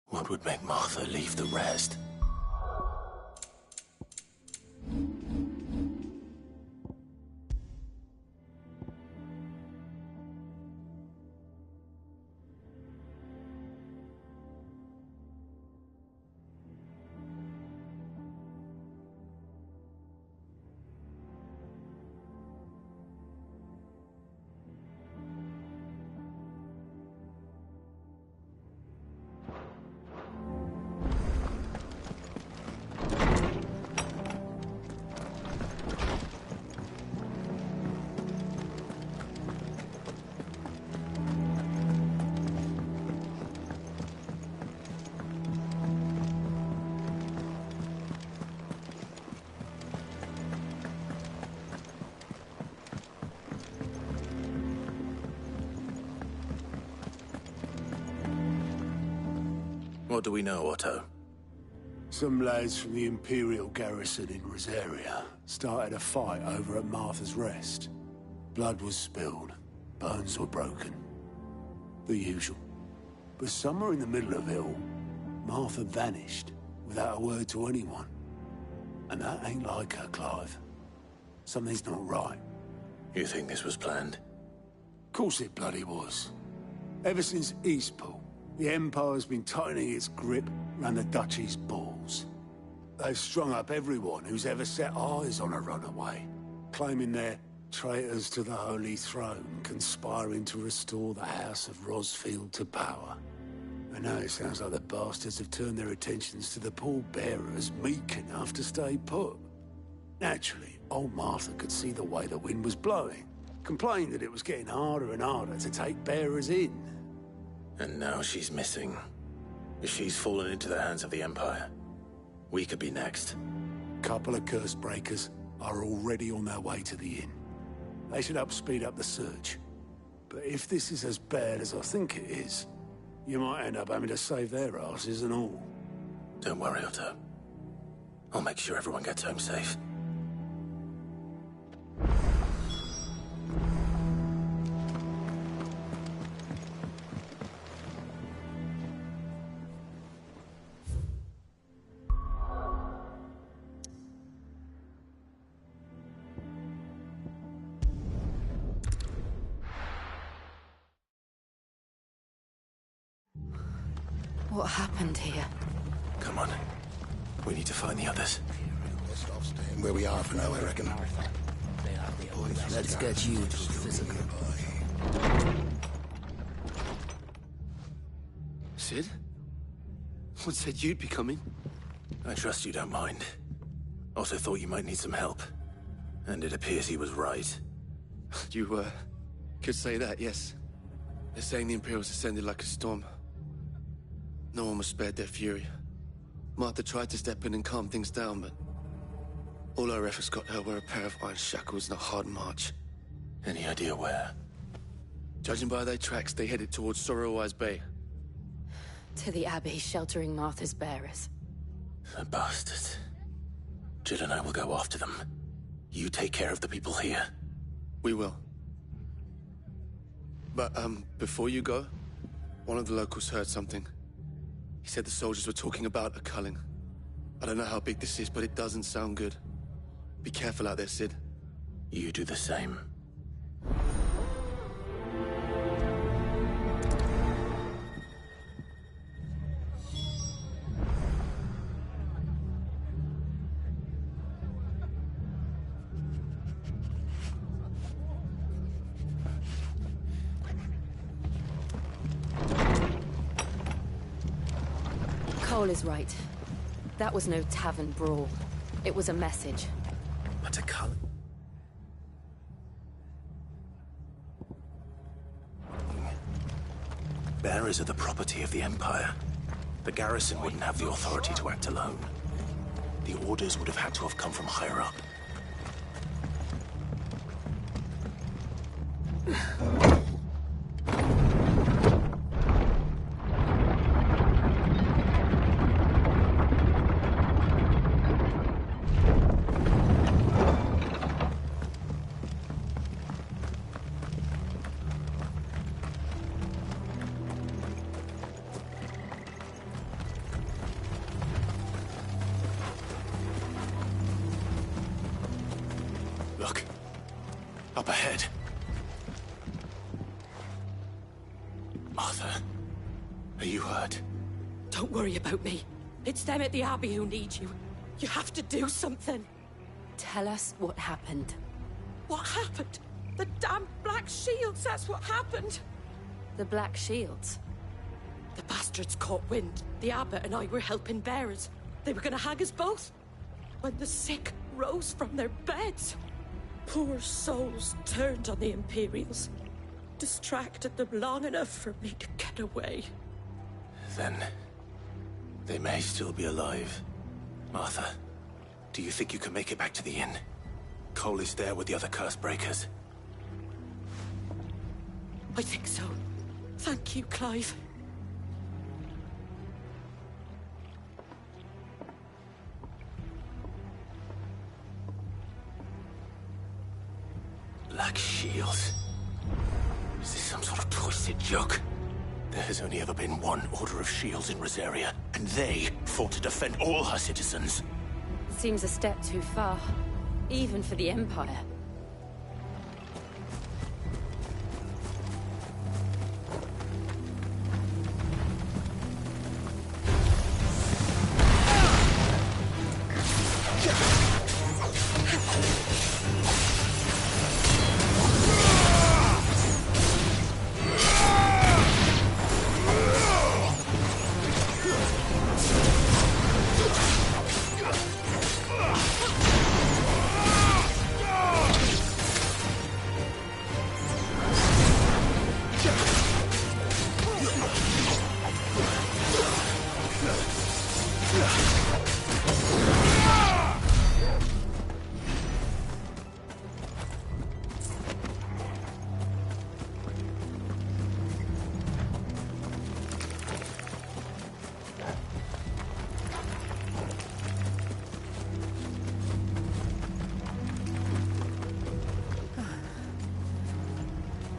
What would make Martha leave the rest? What do we know, Otto? Some lads from the Imperial garrison in Rosaria started a fight over at Martha's Rest. Blood was spilled, bones were broken. The usual. But somewhere in the middle of it all, Martha vanished without a word to anyone. And that ain't like her, Clive. Something's not right. You think this was planned? Course it bloody was. Ever since Eastpool, the Empire's been tightening its grip round the Duchy's balls. They've strung up everyone who's ever set eyes on a runaway, claiming they're traitors to the Holy Throne, conspiring to restore the House of Rosfield to power. And now it sounds like the bastards have turned their attentions to the pallbearers meek enough to stay put. Naturally, old Martha could see the way the wind was blowing, complained that it was getting harder and harder to take bearers in. And now she's missing. If she's fallen into the hands of the Empire, we could be next. Couple of curse breakers are already on their way to the inn. They should help speed up the search. But if this is as bad as I think it is, you might end up having to save their asses and all. Don't worry, Otto. I'll make sure everyone gets home safe. What happened here? Come on. We need to find the others. Where we are for now, I reckon. Let's get you to a physical. Sid? What said you'd be coming? I trust you don't mind. Also thought you might need some help. And it appears he was right. You, could say that, yes. They're saying the Imperials ascended like a storm. No one was spared their fury. Martha tried to step in and calm things down, but all our efforts got her were a pair of iron shackles and a hard march. Any idea where? Judging by their tracks, they headed towards Sorrowwise Bay. To the Abbey sheltering Martha's bearers. The bastards. Jill and I will go after them. You take care of the people here. We will. But, before you go, one of the locals heard something. He said the soldiers were talking about a culling. I don't know how big this is, but it doesn't sound good. Be careful out there, Sid. You do the same. Cole is right. That was no tavern brawl. It was a message. But a culling? Bearers are the property of the Empire. The garrison wouldn't have the authority to act alone. The orders would have had to have come from higher up. Look. Up ahead. Martha, are you hurt? Don't worry about me. It's them at the Abbey who need you. You have to do something. Tell us what happened. What happened? The damn Black Shields, that's what happened. The Black Shields? The bastards caught wind. The abbot and I were helping bearers. They were gonna hang us both. When the sick rose from their beds, poor souls turned on the Imperials. Distracted them long enough for me to get away. Then they may still be alive. Martha, do you think you can make it back to the inn? Cole is there with the other curse breakers. I think so. Thank you, Clive. Black Shields? Is this some sort of twisted joke? There has only ever been one Order of Shields in Rosaria, and they fought to defend all her citizens. Seems a step too far, even for the Empire.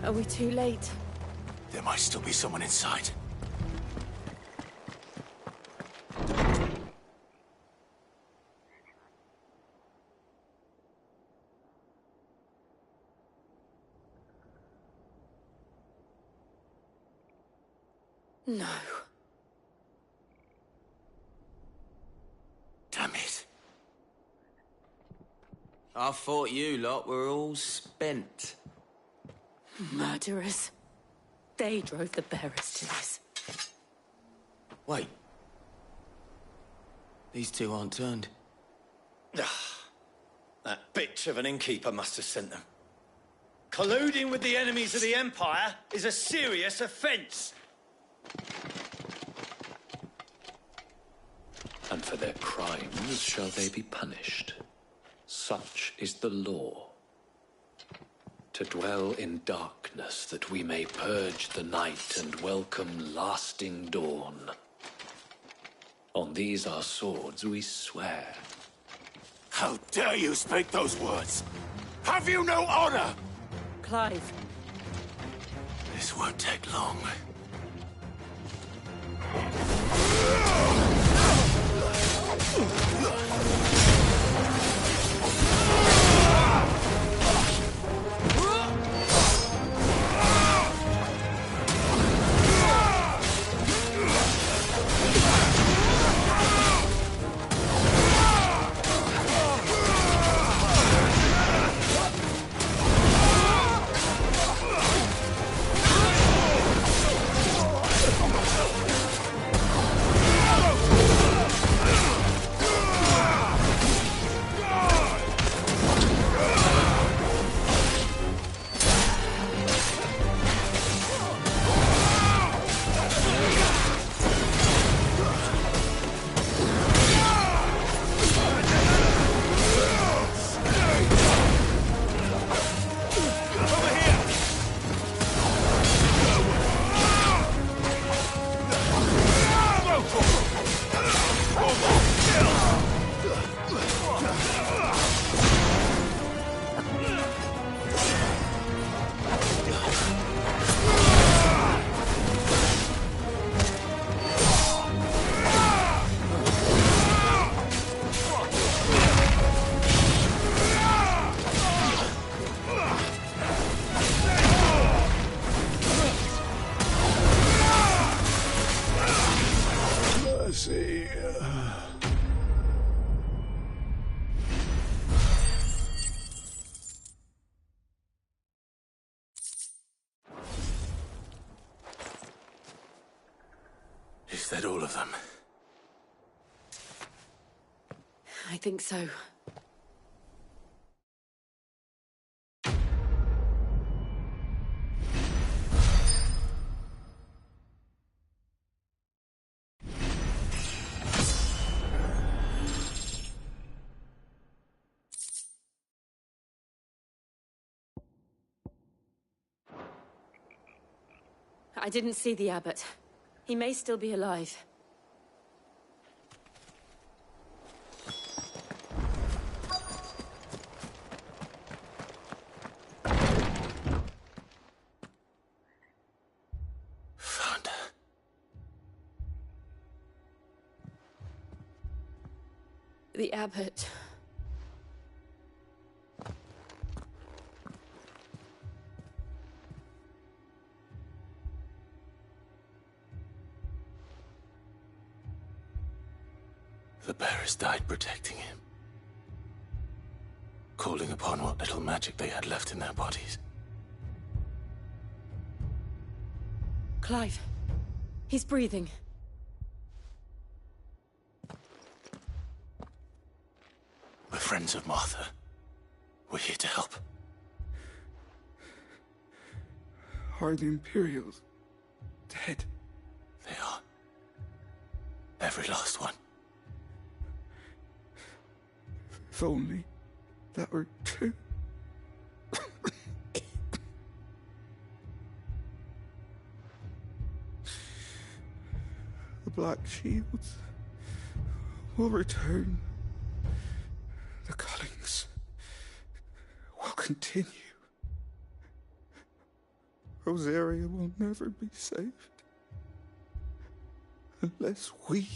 Are we too late? There might still be someone inside. No. Damn it. I thought you lot were all spent. Murderers. They drove the bearers to this. Wait. These two aren't turned. That bitch of an innkeeper must have sent them. Colluding with the enemies of the Empire is a serious offence. And for their crimes shall they be punished. Such is the law. To dwell in darkness that we may purge the night and welcome lasting dawn. On these our swords we swear. How dare you speak those words? Have you no honor? Clive. This won't take long. Mercy. Is that all of them? I think so. I didn't see the abbot. He may still be alive. Found her. The abbot. The bearers died protecting him. Calling upon what little magic they had left in their bodies. Clive. He's breathing. We're friends of Martha. We're here to help. Are the Imperials dead? They are. Every last one. If only that were true. The Black Shields will return. The cullings will continue. Rosaria will never be saved unless we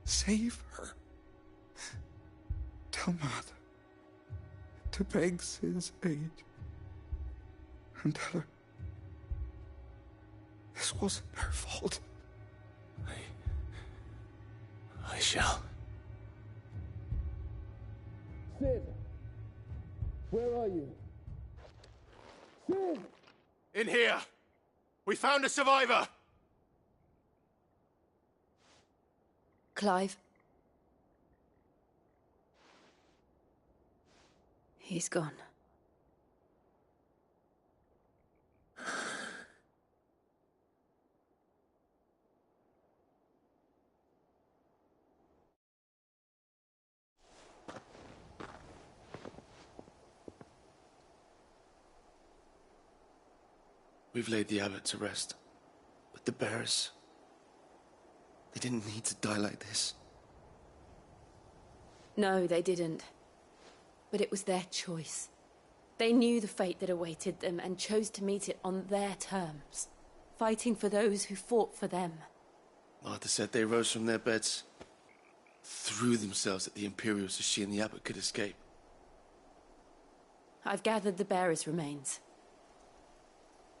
save her. Tell Mother to beg Sid's aid and tell her this wasn't her fault. I shall. Sid! Where are you? Sid! In here! We found a survivor! Clive. He's gone. We've laid the abbot to rest. But the bearers... they didn't need to die like this. No, they didn't. But it was their choice. They knew the fate that awaited them and chose to meet it on their terms. fighting for those who fought for them. Martha said they rose from their beds, threw themselves at the Imperials so she and the Abbot could escape. I've gathered the bearers' remains.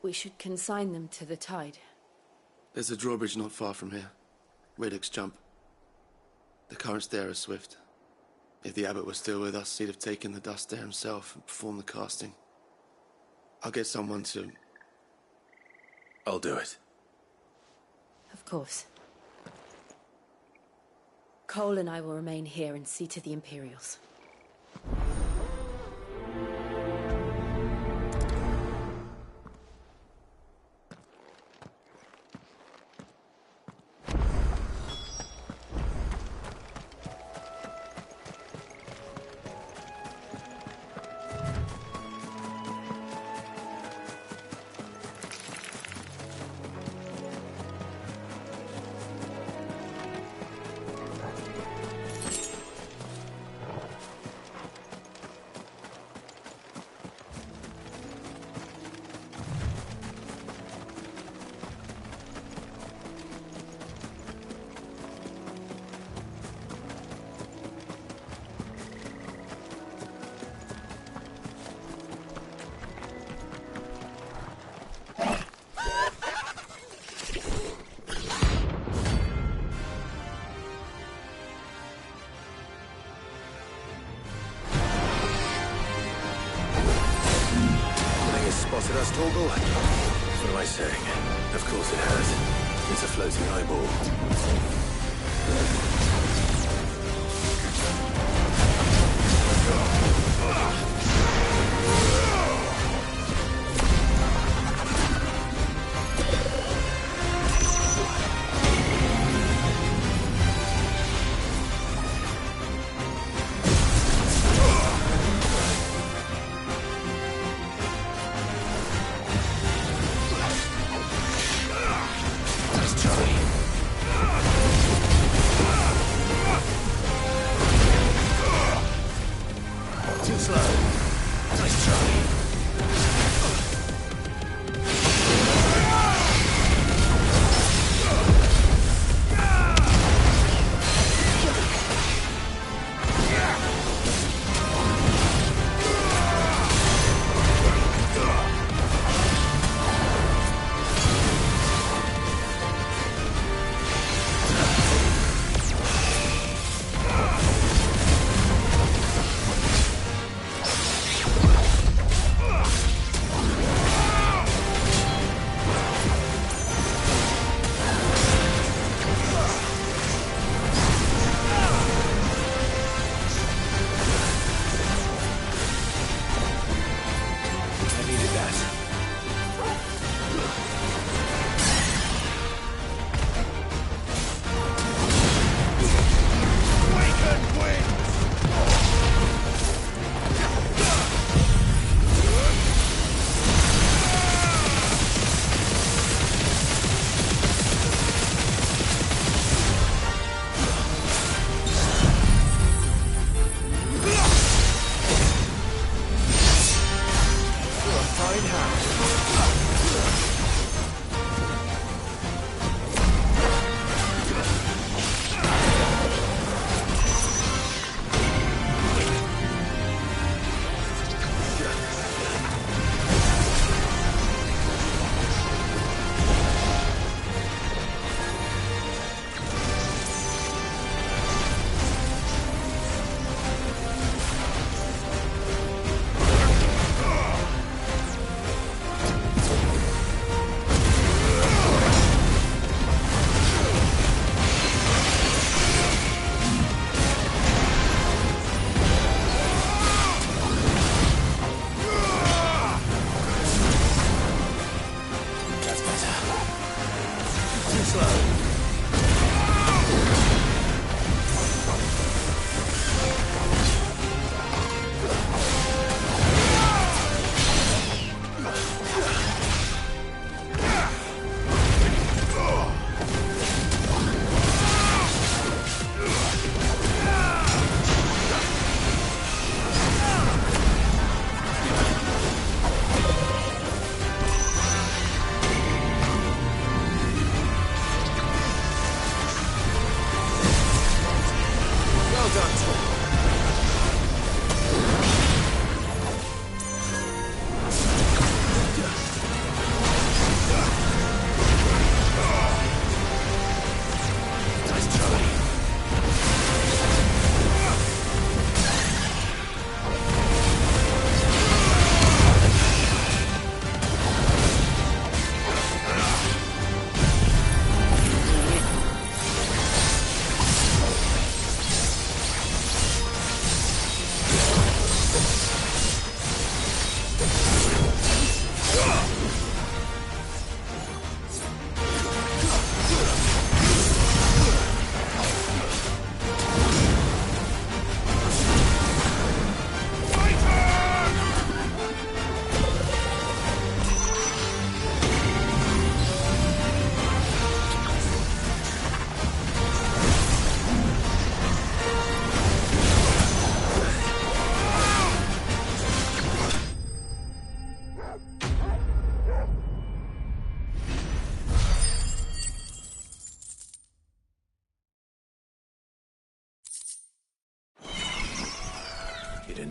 We should consign them to the tide. There's a drawbridge not far from here. Radix jump. The currents there are swift. If the Abbot was still with us, he'd have taken the dust there himself and performed the casting. I'll get someone to... I'll do it. Of course. Cole and I will remain here and see to the Imperials. Spotted us, Torgal? What am I saying? Of course it has. It's a floating eyeball.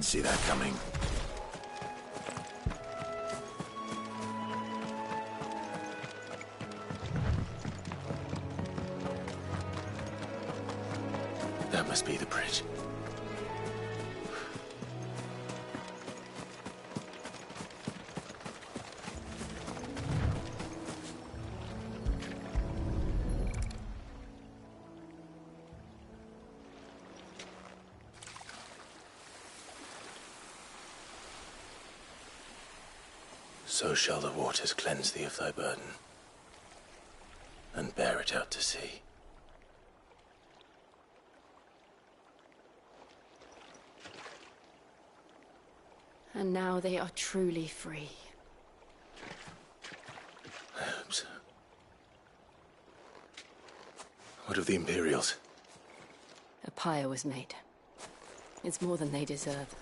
didn't see that coming. That must be the bridge. So shall the waters cleanse thee of thy burden, and bear it out to sea. And now they are truly free. I hope so. What of the Imperials? A pyre was made. It's more than they deserve.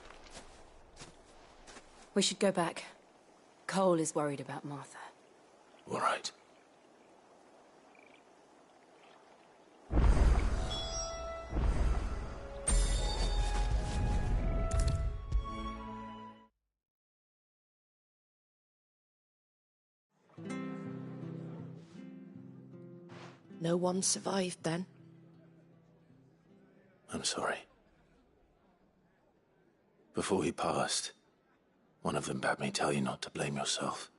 We should go back. Cole is worried about Martha. All right. No one survived then? I'm sorry. Before he passed, one of them bade me tell you not to blame yourself.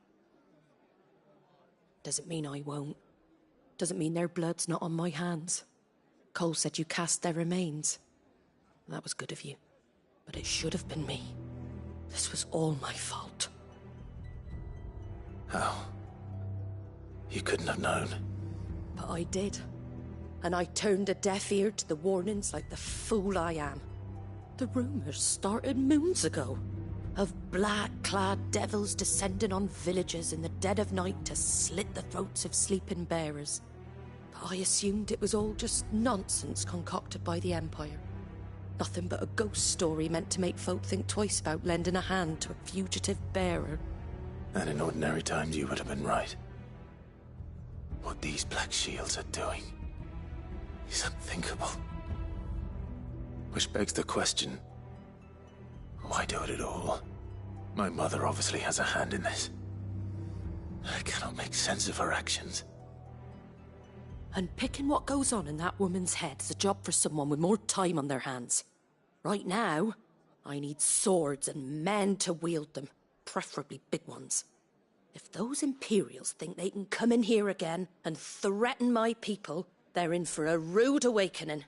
Doesn't mean I won't. Doesn't mean their blood's not on my hands. Cole said you cast their remains. That was good of you. But it should have been me. This was all my fault. How? You couldn't have known. But I did. And I turned a deaf ear to the warnings like the fool I am. The rumours started moons ago. Of black-clad devils descending on villages in the dead of night to slit the throats of sleeping bearers. But I assumed it was all just nonsense concocted by the Empire. Nothing but a ghost story meant to make folk think twice about lending a hand to a fugitive bearer. And in ordinary times you would have been right. What these Black Shields are doing is unthinkable. Which begs the question, why do it at all? My mother obviously has a hand in this. I cannot make sense of her actions. And picking what goes on in that woman's head is a job for someone with more time on their hands. Right now, I need swords and men to wield them, preferably big ones. If those Imperials think they can come in here again and threaten my people, they're in for a rude awakening.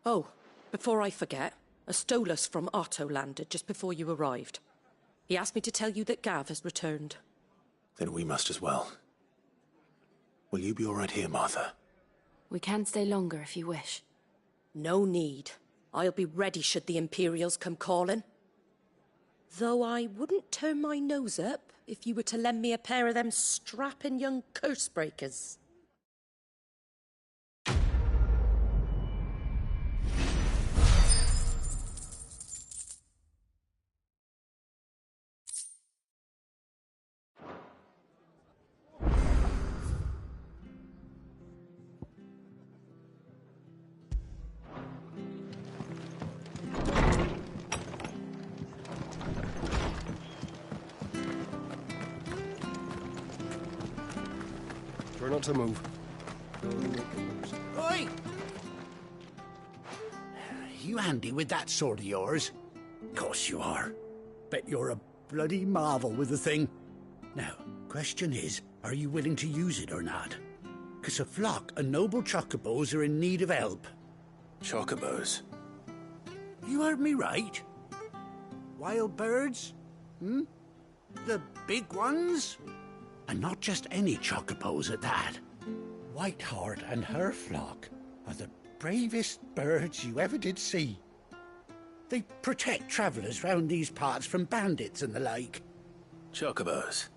Oh, before I forget, a Stolas from Otto landed just before you arrived. He asked me to tell you that Gav has returned. Then we must as well. Will you be all right here, Martha? We can stay longer if you wish. No need. I'll be ready should the Imperials come calling. Though I wouldn't turn my nose up if you were to lend me a pair of them strapping young curse-breakers. Try not to move. Oi! You handy with that sword of yours? Course you are. Bet you're a bloody marvel with the thing. Now, question is, are you willing to use it or not? 'Cause a flock of noble chocobos are in need of help. Chocobos? You heard me right. Wild birds? The big ones? And not just any chocobos at that. Whiteheart and her flock are the bravest birds you ever did see. They protect travellers round these parts from bandits and the like. Chocobos?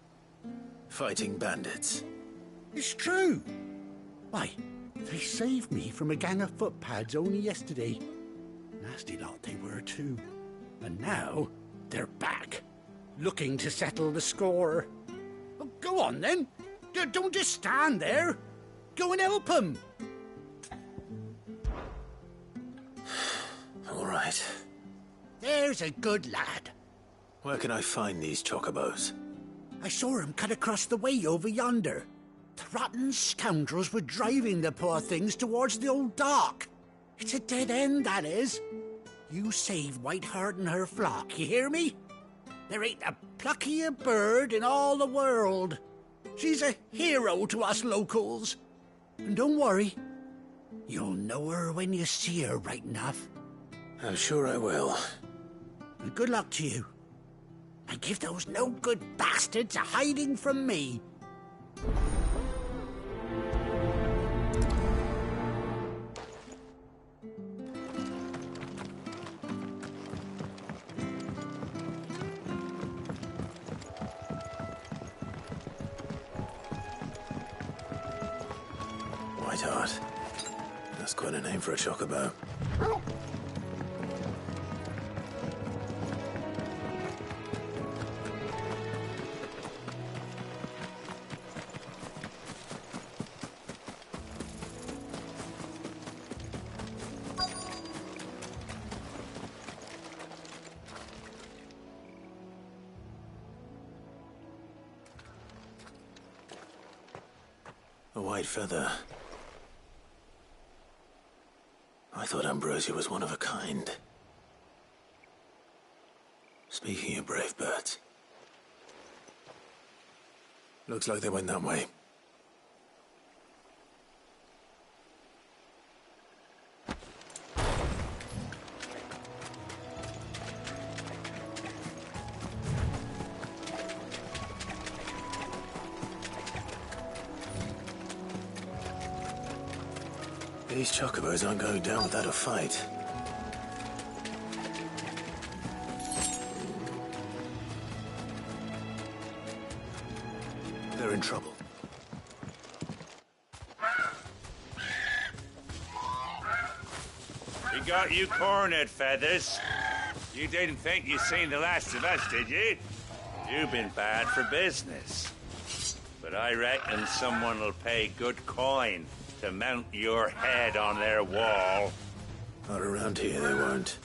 Fighting bandits? It's true. Why, they saved me from a gang of footpads only yesterday. Nasty lot they were too. And now they're back, looking to settle the score. Well, go on then. Don't just stand there. Go and help them. All right. There's a good lad. Where can I find these chocobos? I saw him cut across the way over yonder. The rotten scoundrels were driving the poor things towards the old dock. It's a dead end, that is. You save Whiteheart and her flock, you hear me? There ain't a pluckier bird in all the world. She's a hero to us locals. And don't worry, you'll know her when you see her right enough. I'm sure I will. And good luck to you. And give those no-good bastards a hiding from me. Whiteheart. That's quite a name for a chocobo. A white feather. I thought Ambrosia was one of a kind. Speaking of brave birds. Looks like they went that way. These chocobos aren't going down without a fight. They're in trouble. We got you cornered, Feathers. You didn't think you'd seen the last of us, did you? You've been bad for business. But I reckon someone will pay good coin to mount your head on their wall. Not around here, they won't.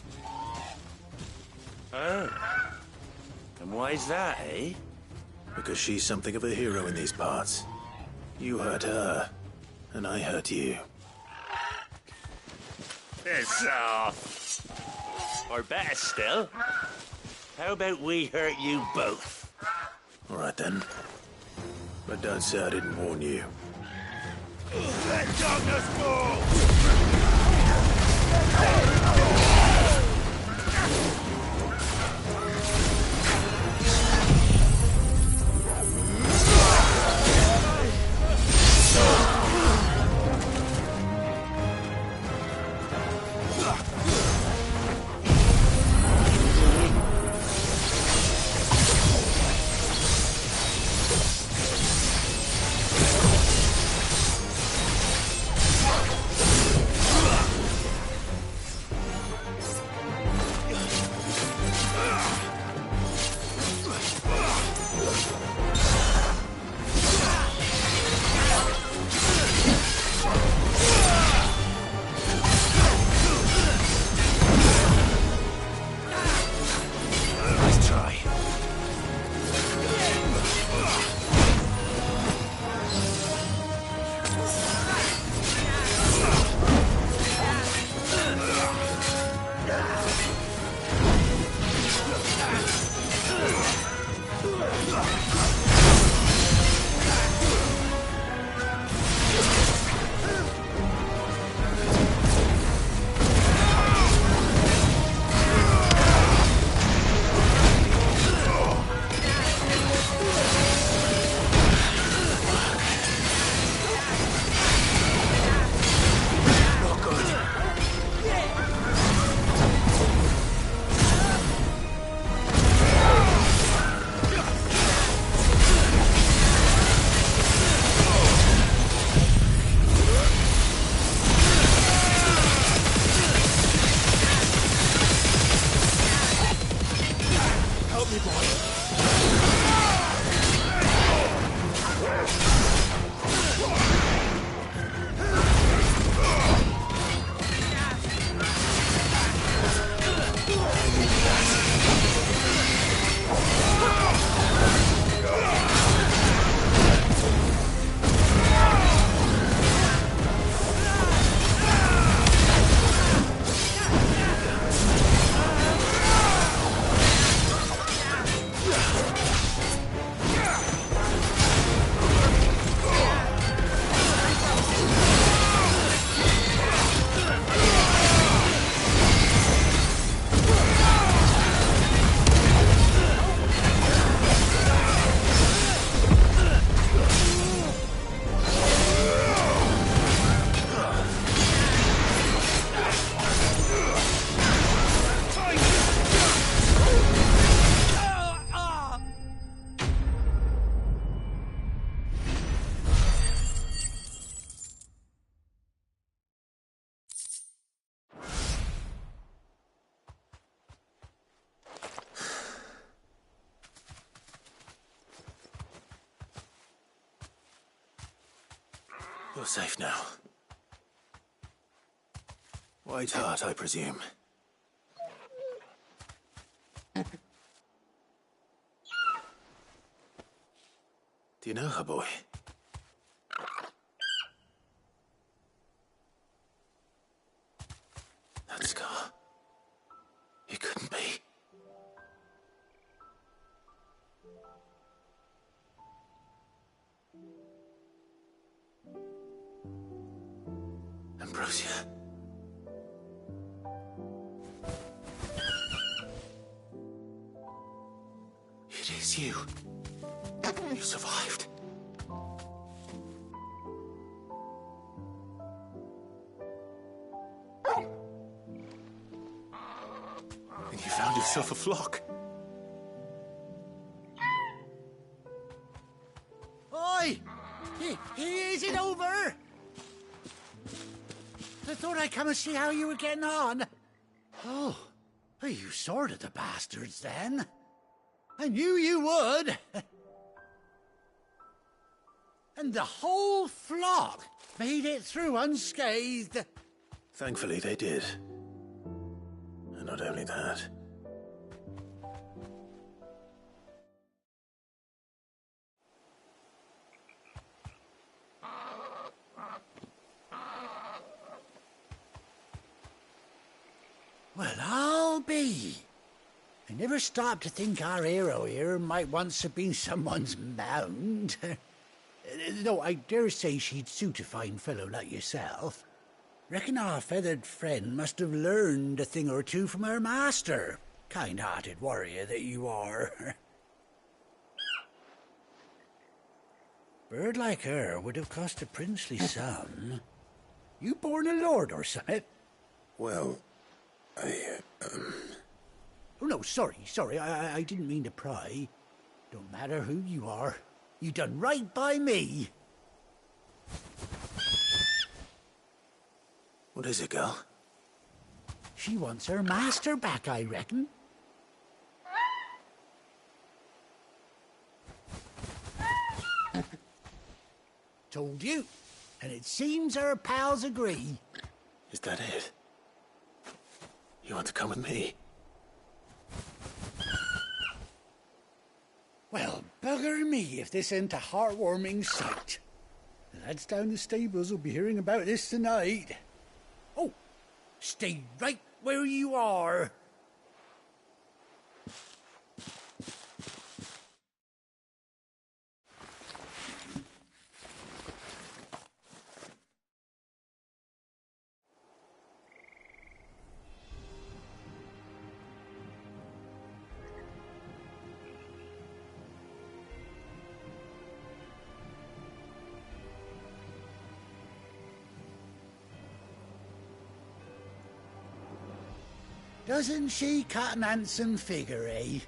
Oh. And why's that, eh? Because she's something of a hero in these parts. You hurt her, and I hurt you. Piss off. Or better still, how about we hurt you both? All right, then. But don't say I didn't warn you. Let darkness fall! You're safe now. White Hart, I presume. Do you know her, boy? That scar. It couldn't be. Ambrosia. It is you. You survived. And you found yourself a flock. Oi! Is it over? I thought I'd come and see how you were getting on. Oh, you sorted the bastards then. I knew you would. And the whole flock made it through unscathed. Thankfully, they did. And not only that. Well, I'll be. I never stopped to think our hero here might once have been someone's mount. Though I dare say she'd suit a fine fellow like yourself. Reckon our feathered friend must have learned a thing or two from her master. Kind-hearted warrior that you are. Bird like her would have cost a princely sum. You born a lord or something? Well, Oh, no, sorry. I didn't mean to pry. Don't matter who you are. You done right by me. What is it, girl? She wants her master back, I reckon. Told you. And it seems her pals agree. Is that it? You want to come with me? Well, bugger me if this ain't a heartwarming sight. The lads down the stables will be hearing about this tonight. Oh, stay right where you are. Doesn't she cut an handsome figure, eh?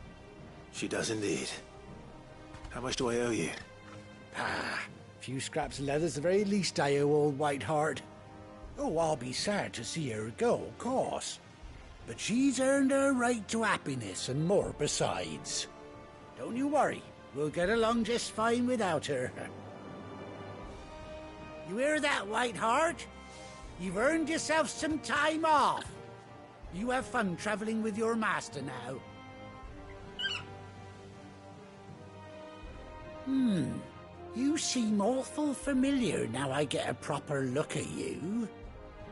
She does indeed. How much do I owe you? A few scraps of leather's the very least I owe old Whiteheart. Oh, I'll be sad to see her go, of course. But she's earned her right to happiness and more besides. Don't you worry, we'll get along just fine without her. You hear that, Whiteheart? You've earned yourself some time off. You have fun traveling with your master now. You seem awful familiar now I get a proper look at you.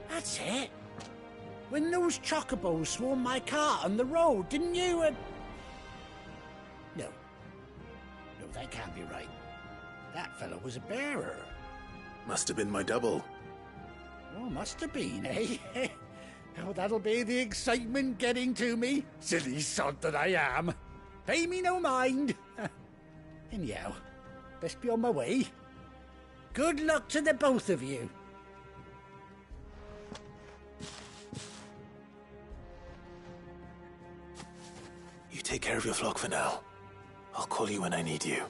That's it. When those chocobos swarmed my cart on the road, didn't you? No, that can't be right. That fellow was a bearer. Must have been my double. Oh, must have been, eh? Oh, that'll be the excitement getting to me. Silly sod that I am. Pay me no mind. Anyhow, best be on my way. Good luck to the both of you. You take care of your flock for now. I'll call you when I need you.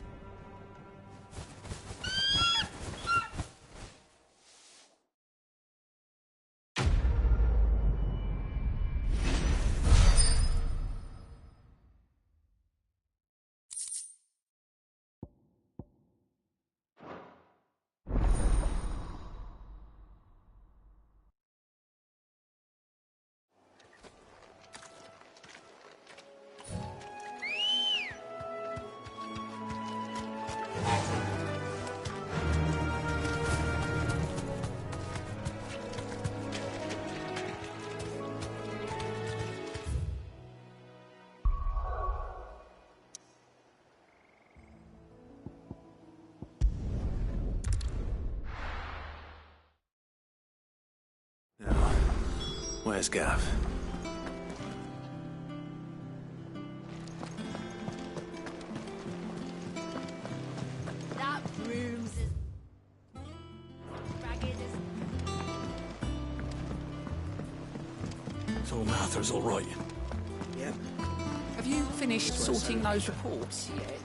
Now, where's Gav? That room's as ragged as... So Martha's all right. Yep. Have you finished sorting those reports yet?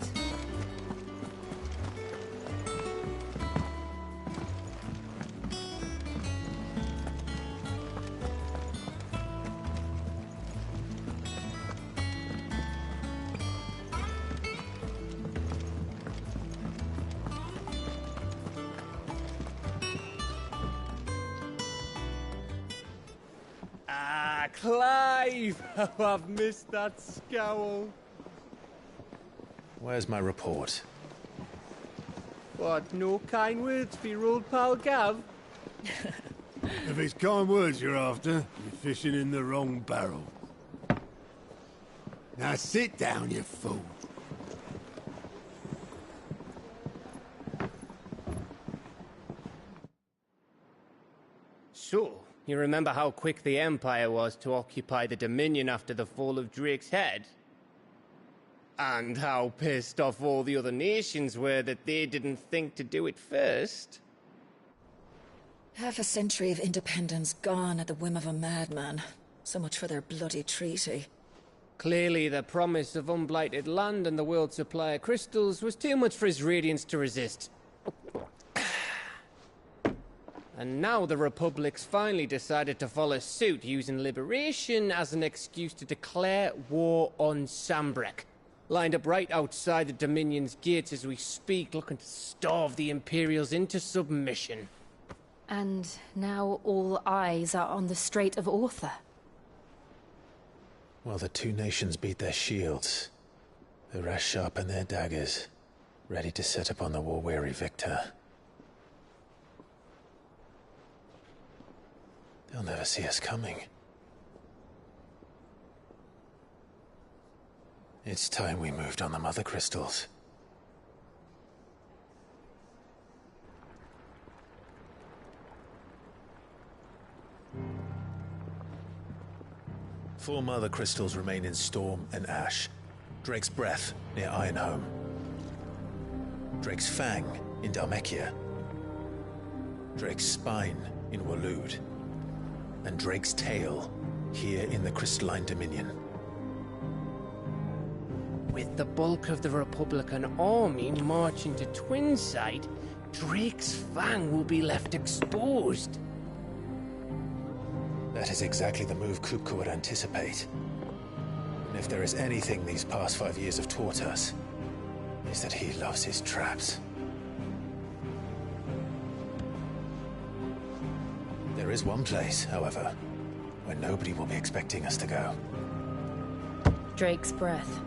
Clive! Oh, I've missed that scowl. Where's my report? What, no kind words for your old pal Gav? If it's kind words you're after, you're fishing in the wrong barrel. Now sit down, you fool. So, you remember how quick the Empire was to occupy the Dominion after the fall of Drake's head? And how pissed off all the other nations were that they didn't think to do it first? Half a century of independence gone at the whim of a madman. So much for their bloody treaty. Clearly, the promise of unblighted land and the world's supply of crystals was too much for his radiance to resist. And now the Republic's finally decided to follow suit, using liberation as an excuse to declare war on Sambrek. Lined up right outside the Dominion's gates as we speak, looking to starve the Imperials into submission. And now all eyes are on the Strait of Author. Well, the two nations beat their shields. The rest sharpen their daggers, ready to set upon the war-weary victor. They'll never see us coming. It's time we moved on the Mother Crystals. Four Mother Crystals remain in Storm and Ash. Drake's Breath near Ironhome. Drake's Fang in Dhalmekia. Drake's Spine in Waloed. And Drake's Tail here in the Crystalline Dominion. With the bulk of the Republican army marching to Twinside, Drake's Fang will be left exposed. That is exactly the move Kupka would anticipate. And if there is anything these past 5 years have taught us, is that he loves his traps. There is one place, however, where nobody will be expecting us to go. Drake's Breath.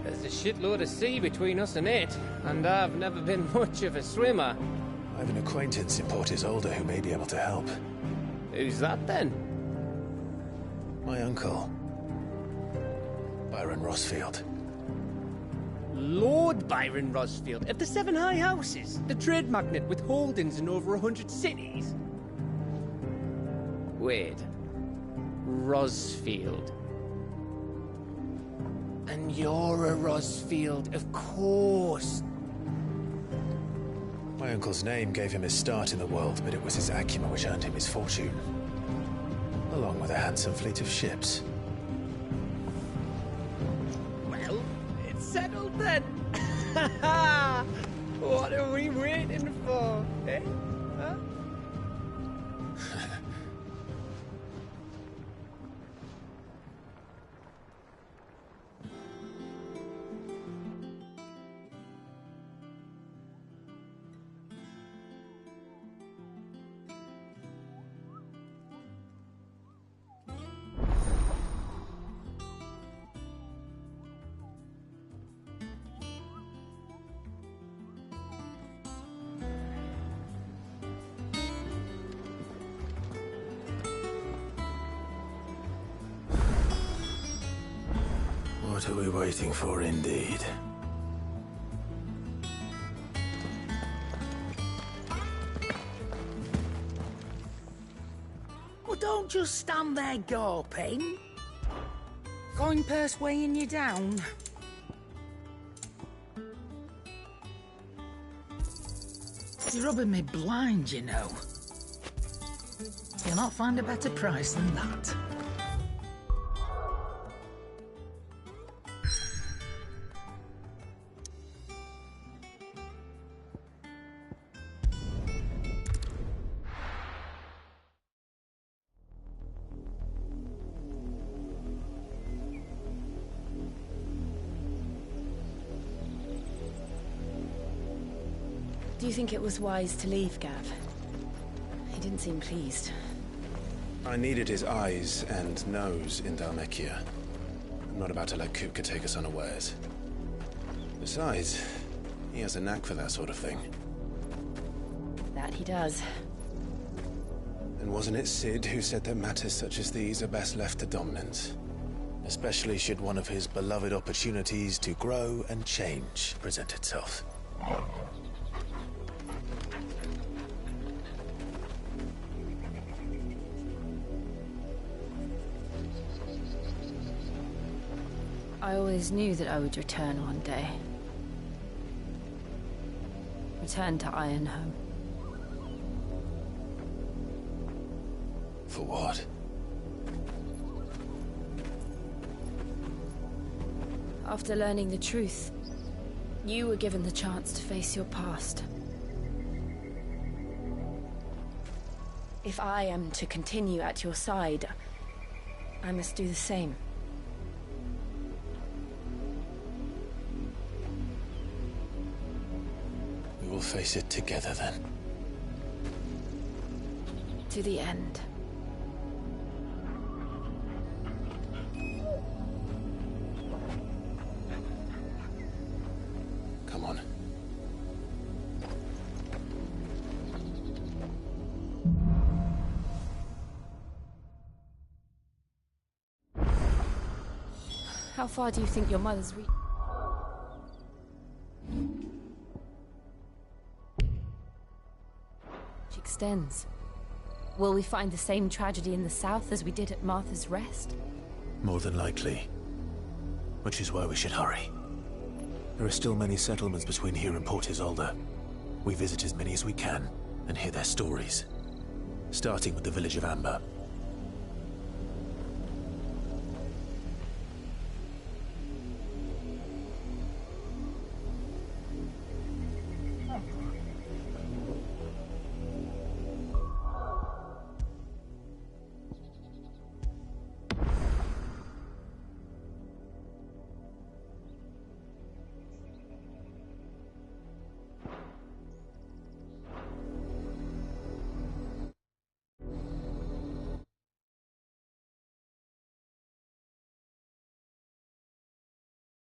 There's a shitload of sea between us and it, and I've never been much of a swimmer. I have an acquaintance in Port Isolde who may be able to help. Who's that then? My uncle, Byron Rosfield. Lord Byron Rosfield of the Seven High Houses, the trade magnate with holdings in over 100 cities. Wait, Rosfield. And you're a Rosfield, of course. My uncle's name gave him his start in the world, but it was his acumen which earned him his fortune. Along with a handsome fleet of ships. Well, it's settled then. What are we waiting for, eh? Huh? What are we waiting for, indeed? Well, don't just stand there gawping. Going purse weighing you down. You're rubbing me blind, you know. You'll not find a better price than that. Do you think it was wise to leave, Gav? He didn't seem pleased. I needed his eyes and nose in Dhalmekia. I'm not about to let Kupka take us unawares. Besides, he has a knack for that sort of thing. That he does. And wasn't it Sid who said that matters such as these are best left to dominance? Especially should one of his beloved opportunities to grow and change present itself. I always knew that I would return one day. Return to Ironhome. For what? After learning the truth, you were given the chance to face your past. If I am to continue at your side, I must do the same. We'll face it together, then. To the end. Come on. How far do you think your mother's reached? Extends. Will we find the same tragedy in the south as we did at Martha's Rest? More than likely. Which is why we should hurry. There are still many settlements between here and Port Isolde. We visit as many as we can and hear their stories. Starting with the village of Amber.